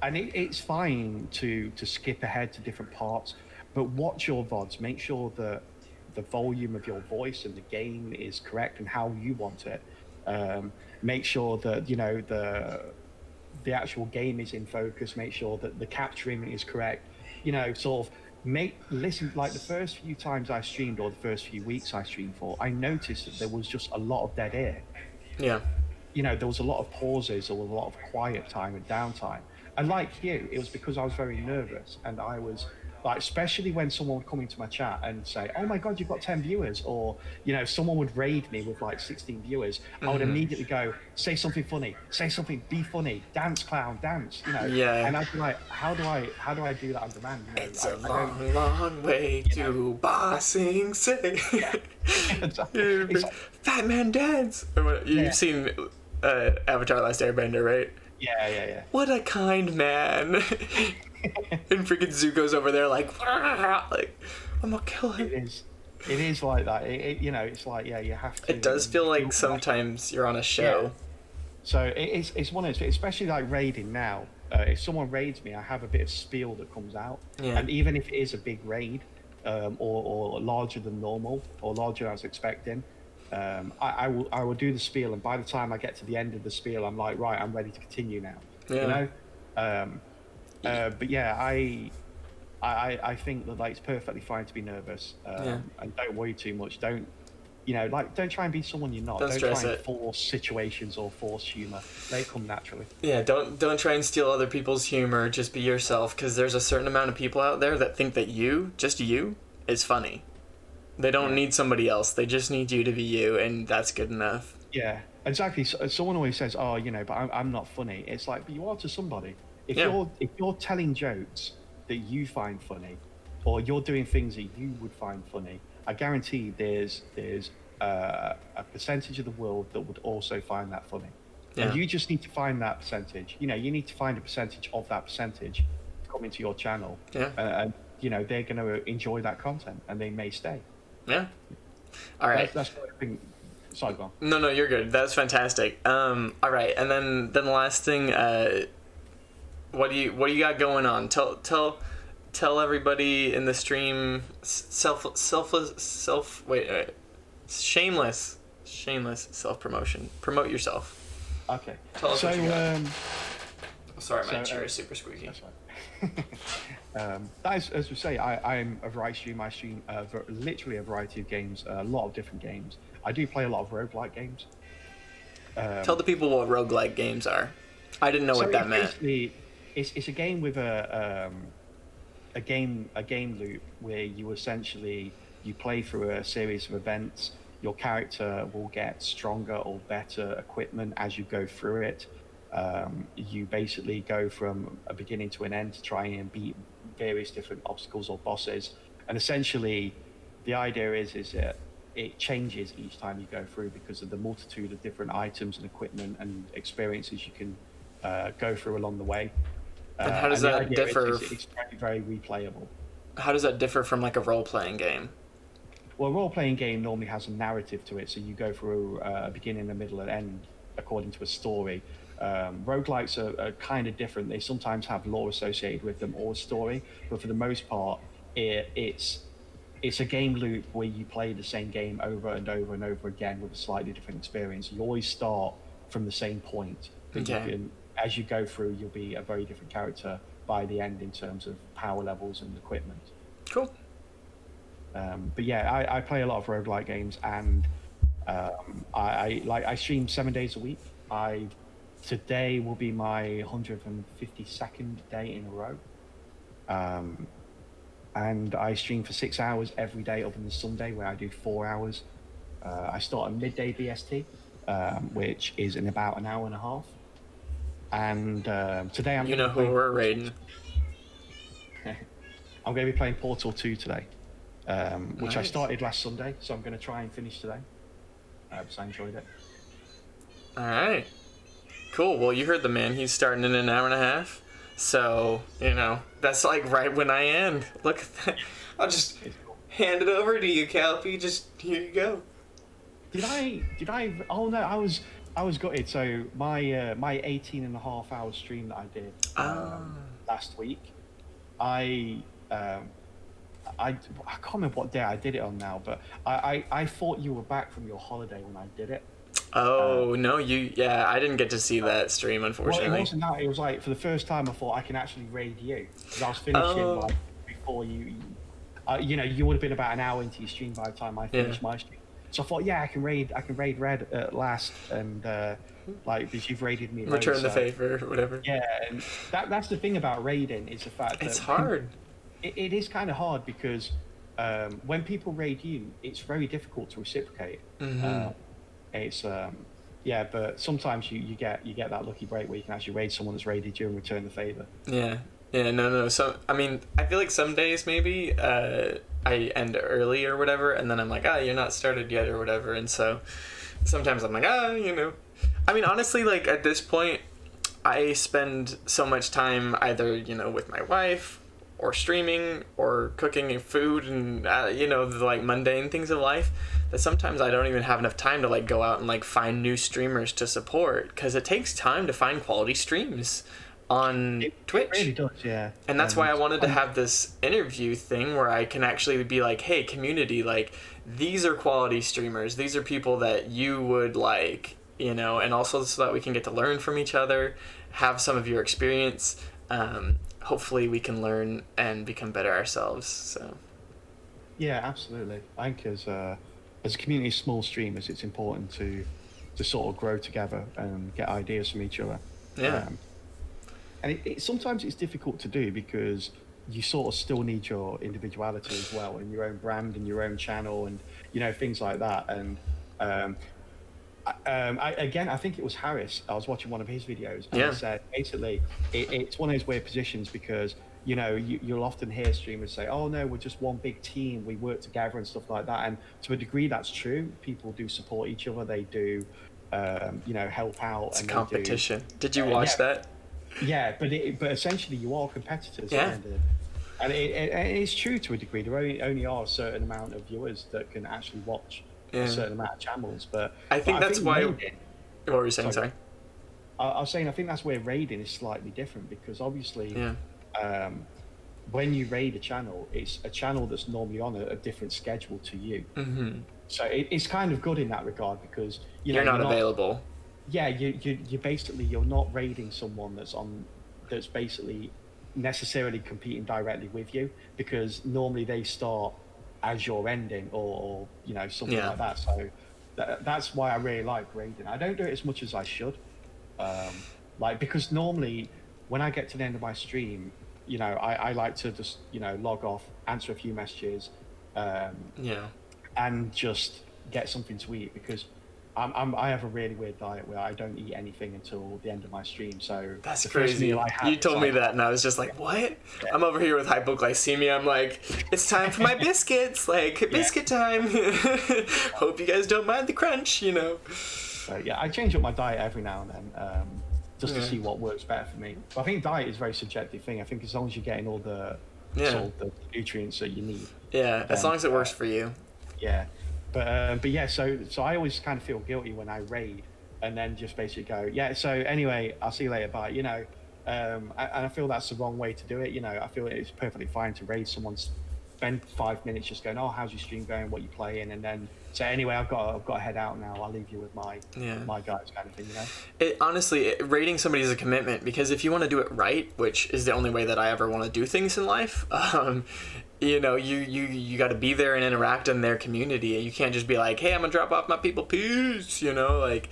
And it's fine to skip ahead to different parts, but watch your VODs. Make sure that the volume of your voice and the game is correct and how you want it. Make sure that the actual game is in focus. Make sure that the capturing is correct. Sort of listen. Like the first few times I streamed, or the first few weeks I streamed for, I noticed that there was just a lot of dead air. Yeah. There was a lot of pauses or a lot of quiet time and downtime. And like you, it was because I was very nervous, and I was like, especially when someone would come into my chat and say, "Oh my God, you've got 10 viewers," or someone would raid me with like 16 viewers. I would immediately go, "Say something funny, say something, be funny, dance, clown, dance," Yeah. And I'd be like, "How do I do that on demand?" It's a long way to Bossing City. Exactly. Like, Fat Man Dance. You've seen Avatar: Last Airbender, right? Yeah. What a kind man. And freaking Zuko's over there like I'm gonna kill him. It is like that. It's like, you have to. It does feel like sometimes you're on a show. Yeah. So it's one of those, especially like raiding now. If someone raids me, I have a bit of spiel that comes out, and even if it is a big raid, or larger than normal, or larger than I was expecting, I will do the spiel, and by the time I get to the end of the spiel, I'm like, right, I'm ready to continue now. But yeah, I think that like it's perfectly fine to be nervous, and don't worry too much. Don't don't try and be someone you're not. Don't try and force situations or force humor. They come naturally. Yeah, don't try and steal other people's humor. Just be yourself, because there's a certain amount of people out there that think that just you, is funny. They don't need somebody else. They just need you to be you, and that's good enough. Yeah, exactly. So, someone always says, "Oh, but I'm not funny." It's like, but you are to somebody. If you're telling jokes that you find funny, or you're doing things that you would find funny, I guarantee there's a percentage of the world that would also find that funny. Yeah. And you just need to find that percentage. You need to find a percentage of that percentage to come into your channel. Yeah. And they're going to enjoy that content, and they may stay. Yeah. All right. That's what I think. Sorry, go on. No, you're good. That's fantastic. All right, and then the last thing. What do you got going on? Tell everybody in the stream shameless self-promotion. Promote yourself. Okay. Tell us so what you got. Sorry, my chair is super squeaky. That's right. That is, as we say, I'm a variety stream. I stream literally a variety of games, a lot of different games. I do play a lot of roguelike games. Tell the people what roguelike games are. I didn't know what that meant. It's a game with a game loop where you essentially play through a series of events. Your character will get stronger or better equipment as you go through it. You basically go from a beginning to an end to try and beat various different obstacles or bosses. And essentially, the idea is that it changes each time you go through because of the multitude of different items and equipment and experiences you can go through along the way. And how does that differ? It's very replayable. How does that differ from like a role-playing game? Well, a role-playing game normally has a narrative to it, so you go through a beginning, a middle, and end according to a story. Roguelikes are kind of different. They sometimes have lore associated with them or a story, but for the most part, it's it's a game loop where you play the same game over and over and over again with a slightly different experience. You always start from the same point, but you Okay. can, as you go through, you'll be a very different character by the end in terms of power levels and equipment. Cool. But yeah, I play a lot of roguelike games, and I stream 7 days a week. Today will be my 152nd day in a row. And I stream for 6 hours every day, other than Sunday where I do 4 hours. I start at midday BST, which is in about an hour and a half. And today I'm You going know to who be we're raiding. I'm going to be playing Portal 2 today, which I Nice. started last Sunday, so I'm going to try and finish today. Because I enjoyed it. All right. Cool. Well, you heard the man. He's starting in an hour and a half. So, that's like right when I end. Look at that. I'll just It's cool. hand it over to you, Calpey. Just here you go. Did I? Oh no, I was gutted. So my 18 and a half hour stream that I did last week, I can't remember what day I did it on now, but I thought you were back from your holiday when I did it. Oh, no, I didn't get to see that stream, Well, unfortunately. it wasn't that. It was like for the first time I thought I can actually raid you, because I was finishing Oh. like before you. You would have been about an hour into your stream by the time I finished my stream. So I thought, yeah, I can raid Red at last, and because you've raided me. Return loads, the so- favor, or whatever. Yeah, and that's the thing about raiding is the fact that It's hard. It is kind of hard because when people raid you, it's very difficult to reciprocate. It's but sometimes you get that lucky break where you can actually raid someone that's raided you and return the favor. Yeah. Yeah, no. So, I mean, I feel like some days maybe I end early or whatever, and then I'm like, you're not started yet or whatever, and so sometimes I'm like, I mean, honestly, like, at this point, I spend so much time either, with my wife, or streaming, or cooking food, and, the, like, mundane things of life, that sometimes I don't even have enough time to, like, go out and, like, find new streamers to support, because it takes time to find quality streams on Twitch. It really does, yeah. And that's why I wanted to have this interview thing where I can actually be like, hey, community, like, these are quality streamers. These are people that you would like, and also so that we can get to learn from each other, have some of your experience. Hopefully we can learn and become better ourselves. So. Yeah, absolutely. I think as a community of small streamers, it's important to sort of grow together and get ideas from each other. Yeah. And sometimes it's difficult to do because you sort of still need your individuality as well, and your own brand and your own channel, and things like that. And I think it was Harris. I was watching one of his videos, and he said basically it's one of those weird positions because you'll often hear streamers say, "Oh no, we're just one big team. We work together and stuff like that." And to a degree, that's true. People do support each other. They do, help out. It's and a competition. Did you watch that? Yeah, but essentially you are competitors. Yeah. And it's true to a degree. There only are a certain amount of viewers that can actually watch a certain amount of channels. But I think that's why. Raiding, What were you saying? Sorry. I was saying I think that's where raiding is slightly different because obviously, Yeah. When you raid a channel, it's a channel that's normally on a different schedule to you. Mm-hmm. So it's kind of good in that regard because you're not available. Yeah, you basically you're not raiding someone that's basically necessarily competing directly with you because normally they start as you're ending or something like that. So that's why I really like raiding. I don't do it as much as I should, because normally when I get to the end of my stream, I like to just log off, answer a few messages, and just get something to eat because I have a really weird diet where I don't eat anything until the end of my stream. So that's the first crazy. meal I have You told me that, and I was just like, "What?" Yeah. I'm over here with hypoglycemia. I'm like, "It's time for my biscuits. Like biscuit time." Hope you guys don't mind the crunch. So, I change up my diet every now and then just to see what works better for me. But I think diet is a very subjective thing. I think as long as you're getting all the sort of the nutrients that you need. Yeah, as long as it works for you. Yeah. But yeah, so I always kind of feel guilty when I raid, and then just basically go, yeah. So anyway, I'll see you later. Bye. And I feel that's the wrong way to do it. I feel it's perfectly fine to raid someone's spend 5 minutes just going, oh, how's your stream going? What you playing? And then say, anyway, I've got to head out now. I'll leave you with my guys, kind of thing, you know. Honestly, rating somebody is a commitment, because if you want to do it right, which is the only way that I ever want to do things in life, you know, you got to be there and interact in their community. You can't just be like, hey, I'm gonna drop off my people, peace. You know, like,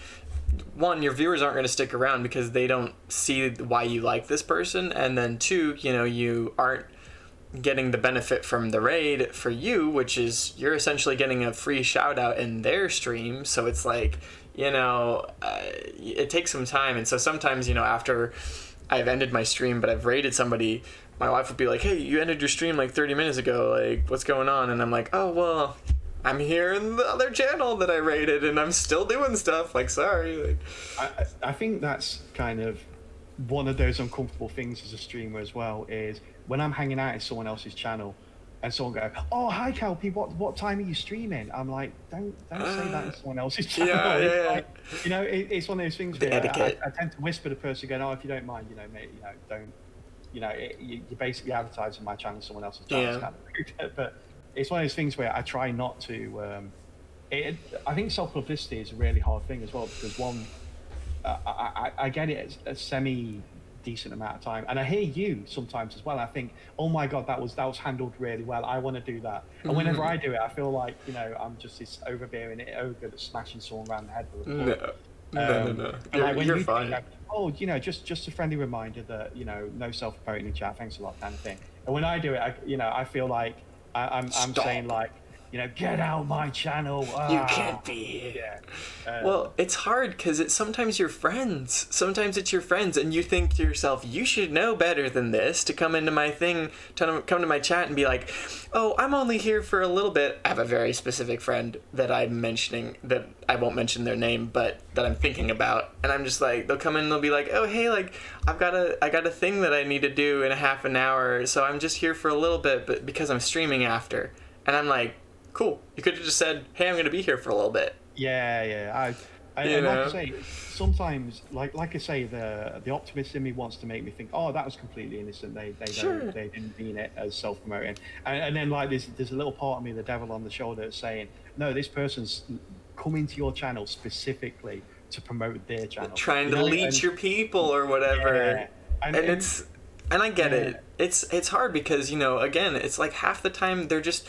one, your viewers aren't going to stick around because they don't see why you like this person, and then two, you know, you aren't getting the benefit from the raid for you, which is you're essentially getting a free shout out in their stream. So it's like, you know, it takes some time. And so sometimes, you know, after I've ended my stream but I've raided somebody, my wife would be like, hey, you ended your stream like 30 minutes ago, like, what's going on? And I'm like, oh, well, I'm here in the other channel that I raided and I'm still doing stuff, like, sorry. Like, I think that's kind of one of those uncomfortable things as a streamer as well, is when I'm hanging out in someone else's channel and someone go, oh, hi Calpey, what time are you streaming? I'm like, don't say that in someone else's channel. Yeah. Like, you know, it's one of those things The where etiquette. I tend to whisper to the person going, oh, if you don't mind, you know, mate, you know, don't, you know, you're basically advertising my channel, someone else's channel. It's kind of rude. But it's one of those things where I try not to, I think self-publicity is a really hard thing as well, because one, I get it as a semi-decent amount of time, and I hear you sometimes as well. I think, oh my god, that was handled really well. I want to do that. And whenever I do it, I feel like, you know, I'm just this overbearing ogre that's smashing someone around the head with a ball. No. You're fine. Like, oh, you know, just a friendly reminder that, you know, no self-promoting in chat. Thanks a lot, kind of thing. And when I do it, I feel like I'm saying, like, you know, get out my channel. You can't be here. Yeah. Well, it's hard because it's sometimes your friends. Sometimes it's your friends, and you think to yourself, you should know better than this to come into my thing, to come to my chat and be like, oh, I'm only here for a little bit. I have a very specific friend that I'm mentioning, that I won't mention their name, but that I'm thinking about. And I'm just like, they'll come in and they'll be like, oh, hey, like, I got a thing that I need to do in a half an hour, so I'm just here for a little bit, but because I'm streaming after. And I'm like, cool. You could have just said, hey, I'm going to be here for a little bit. Yeah. And like I say, sometimes, like I say, the optimist in me wants to make me think, oh, that was completely innocent. They didn't mean it as self-promoting. And then, like, there's a little part of me, the devil on the shoulder, that's saying, no, this person's coming to your channel specifically to promote their channel. Trying to leech your people or whatever. Yeah. And I get it. It's hard because, you know, again, it's like half the time they're just...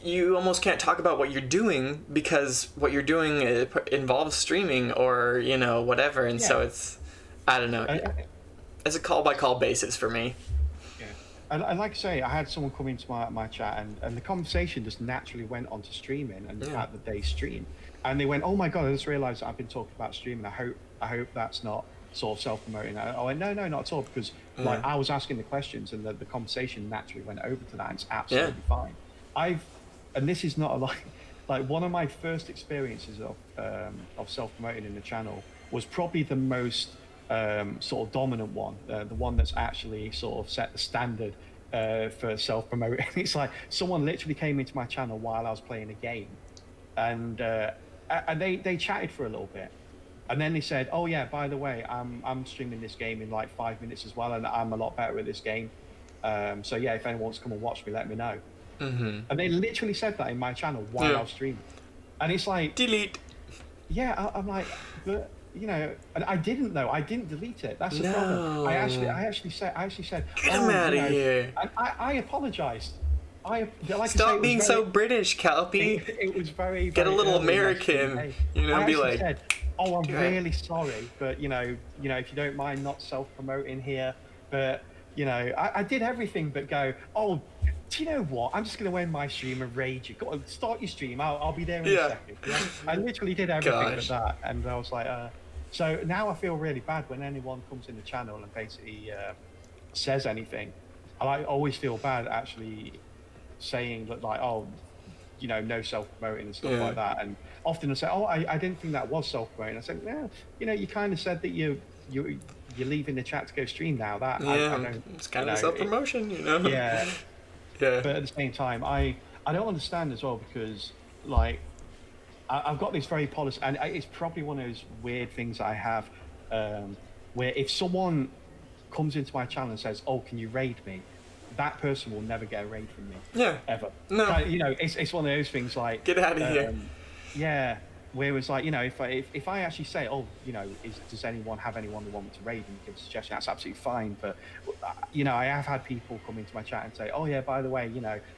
You almost can't talk about what you're doing because what you're doing involves streaming or, you know, whatever. And so it's, I don't know. It's a call-by-call basis for me. Yeah. And like I say, I had someone come into my chat and the conversation just naturally went on to streaming and the fact that they stream. And they went, oh my God, I just realized that I've been talking about streaming. I hope that's not sort of self-promoting. I went, no, not at all, because like I was asking the questions and the conversation naturally went over to that, and it's absolutely fine. And this is not like one of my first experiences of self-promoting in the channel was probably the most sort of dominant one, the one that's actually sort of set the standard for self-promoting. It's like someone literally came into my channel while I was playing a game, and they chatted for a little bit, and then they said, oh yeah, by the way, I'm streaming this game in like 5 minutes as well, and I'm a lot better at this game, so yeah, if anyone wants to come and watch me, let me know. And they literally said that in my channel while I was streaming, and it's like, delete. Yeah, I'm like, but you know, and I didn't delete it. That's the problem. I actually said, get him out of here. I apologized. Stop being so British, Calpey. It was very get a little American. You know, be like, said, oh, I'm really sorry, but you know, if you don't mind not self-promoting here, but you know, I did everything but go, oh, do you know what? I'm just going to end my stream and rage. Go on, start your stream. I'll be there in a second. Yeah? I literally did everything but that, and I was like, so now I feel really bad when anyone comes in the channel and basically says anything. I always feel bad actually saying that, like, oh, you know, no self-promoting and stuff like that. And often I say, oh, I didn't think that was self-promoting. I said, yeah, you know, you kind of said that you're leaving the chat to go stream now. That I don't, it's kind of self-promotion, you know. Yeah. But at the same time, I don't understand as well, because like I've got this very polished, and it's probably one of those weird things I have, where if someone comes into my channel and says, "Oh, can you raid me?" that person will never get a raid from me. Yeah. Ever. No. It's one of those things like, get out of here. Yeah. Where it was like, if I actually say, does anyone have anyone who want me to raid and give a suggestion, that's absolutely fine. But, I have had people come into my chat and say, oh yeah, by the way,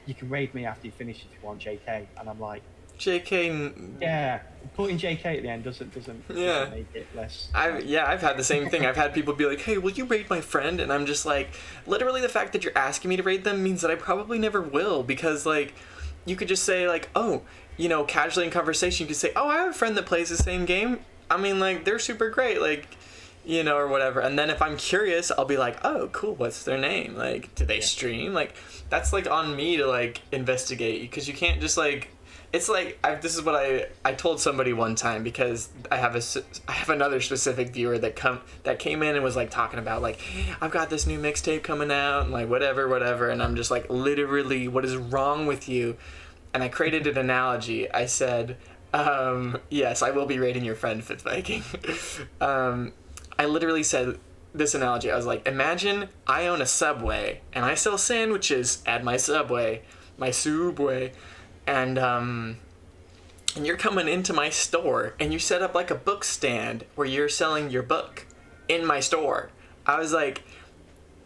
you can raid me after you finish if you want JK. And I'm like, JK. Yeah, putting JK at the end doesn't make it less. I've had the same thing. I've had people be like, hey, will you raid my friend? And I'm just like, literally the fact that you're asking me to raid them means that I probably never will, because like, you could just say like, oh, casually in conversation, you could say, oh, I have a friend that plays the same game. I mean, like, they're super great, like, or whatever. And then if I'm curious, I'll be like, oh, cool, what's their name? Like, do they stream? Like, that's, like, on me to, like, investigate, because you can't just, like, it's like, this is what I told somebody one time, because I have another specific viewer that came in and was, like, talking about, like, I've got this new mixtape coming out, and, like, whatever, and I'm just, like, literally, what is wrong with you? And I created an analogy. I said, yes, I will be raiding your friend, Fifth Viking. I literally said this analogy. I was like, imagine I own a Subway, and I sell sandwiches at my Subway, and you're coming into my store, and you set up like a book stand where you're selling your book in my store. I was like,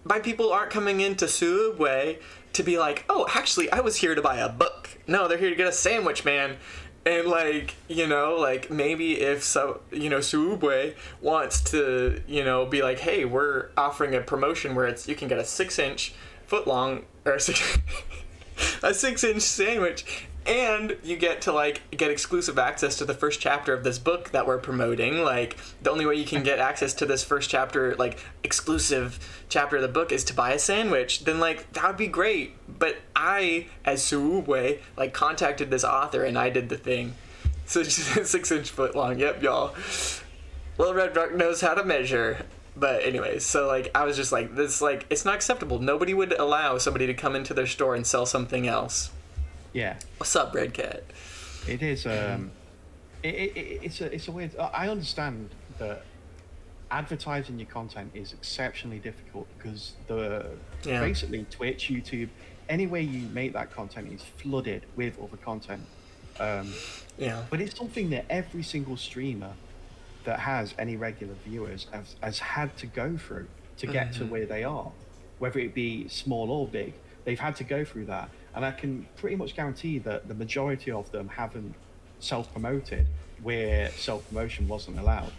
my people aren't coming into Subway to be like, oh, actually, I was here to buy a book. No, they're here to get a sandwich, man. And like, like maybe if Subway wants to, be like, hey, we're offering a promotion where you can get a 6-inch footlong or a 6-inch sandwich, and you get to get exclusive access to the first chapter of this book that we're promoting. Like, the only way you can get access to this first chapter, like exclusive chapter of the book, is to buy a sandwich. Then that would be great. But I, as Subway, contacted this author, and I did the thing. So it's just 6-inch footlong. Yep, y'all. Little Red Rock knows how to measure. But anyways, so I was just like, this it's not acceptable. Nobody would allow somebody to come into their store and sell something else. Yeah. What's up, Red Cat? It is. It's a weird. I understand that advertising your content is exceptionally difficult, because basically Twitch, YouTube, anywhere you make that content is flooded with other content. But it's something that every single streamer that has any regular viewers has had to go through to get to where they are, whether it be small or big. They've had to go through that. And I can pretty much guarantee that the majority of them haven't self-promoted where self-promotion wasn't allowed.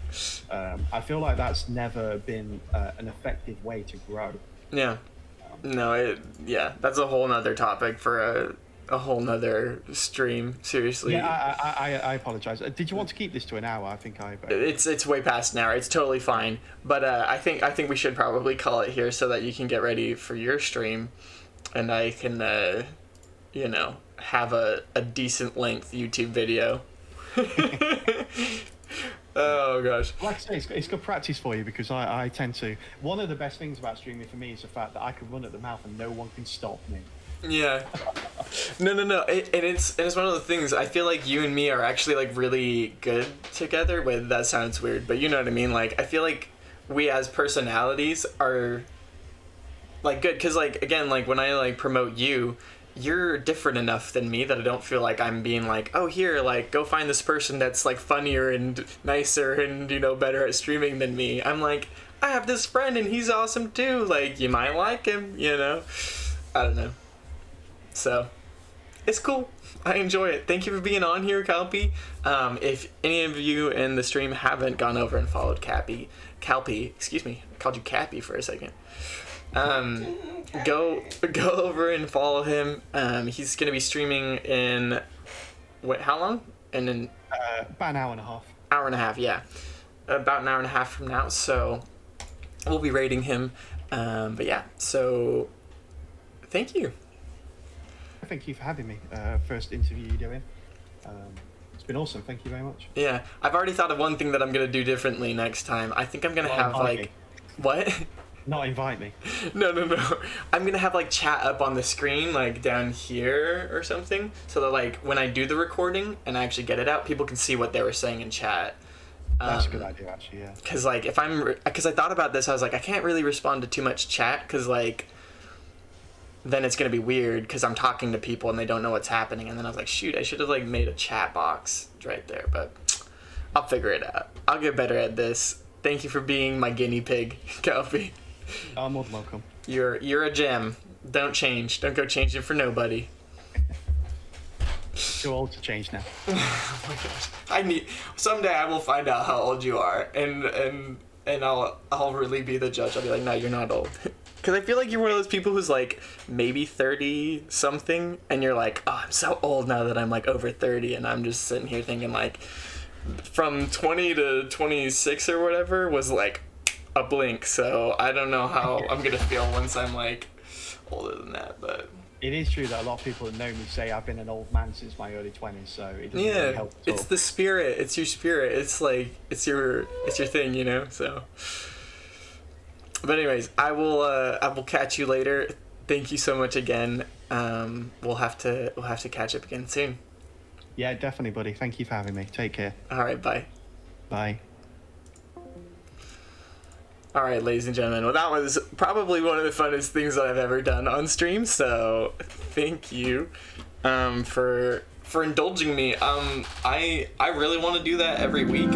I feel like that's never been an effective way to grow. Yeah. No, that's a whole nother topic for a whole nother stream, seriously. Yeah, I apologize. Did you want to keep this to an hour? I think It's way past an hour. It's totally fine. But I think we should probably call it here so that you can get ready for your stream, and I can have a decent length YouTube video. Oh gosh. Like I say, it's good practice for you, because I tend to. One of the best things about streaming for me is the fact that I can run at the mouth and no one can stop me. Yeah. No. It's one of the things, I feel like you and me are actually really good together. Wait, that sounds weird, but you know what I mean? I feel like we as personalities are good, because again, when I promote you, you're different enough than me that I don't feel like I'm being oh, here, go find this person that's funnier and nicer and better at streaming than me. I'm I have this friend and he's awesome too, you might like him, I don't know. So it's cool. I enjoy it. Thank you for being on here, Calpey. If any of you in the stream haven't gone over and followed Calpey, excuse me, I called you Cappy for a second. Go over and follow him. He's gonna be streaming in how long? And then about an hour and a half. Hour and a half, yeah. About an hour and a half from now. So we'll be rating him. But yeah. So thank you. Thank you for having me. First interview you're doing. It's been awesome. Thank you very much. Yeah, I've already thought of one thing that I'm gonna do differently next time. I think I'm gonna have what? Not invite me. No. I'm gonna have chat up on the screen, down here or something, so that when I do the recording and I actually get it out, people can see what they were saying in chat. That's a good idea, actually. Yeah. Because because I thought about this, I was I can't really respond to too much chat, because then it's gonna be weird because I'm talking to people and they don't know what's happening. And then I was like, shoot, I should have like made a chat box right there, but I'll figure it out. I'll get better at this. Thank you for being my guinea pig, Calpey. I'm more than welcome. You're a gem. Don't change. Don't go changing for nobody. Too old to change now. Oh my gosh. Someday I will find out how old you are, and I'll really be the judge. I'll be like, no, you're not old. Because I feel like you're one of those people who's like maybe 30 something, and you're like, oh, I'm so old now that I'm like over 30, and I'm just sitting here thinking like, from 20 to 26 or whatever was like a blink. So I don't know how I'm gonna feel once I'm like older than that, but. It is true that a lot of people that know me say I've been an old man since my early 20s, so it doesn't really help at all. It's the spirit. It's your spirit. It's like it's your thing, you know. So, but anyways, I will catch you later. Thank you so much again. We'll have to catch up again soon. Yeah, definitely, buddy. Thank you for having me. Take care. All right, bye. Bye. All right, ladies and gentlemen. Well, that was probably one of the funnest things that I've ever done on stream. So, thank you for indulging me. I really want to do that every week.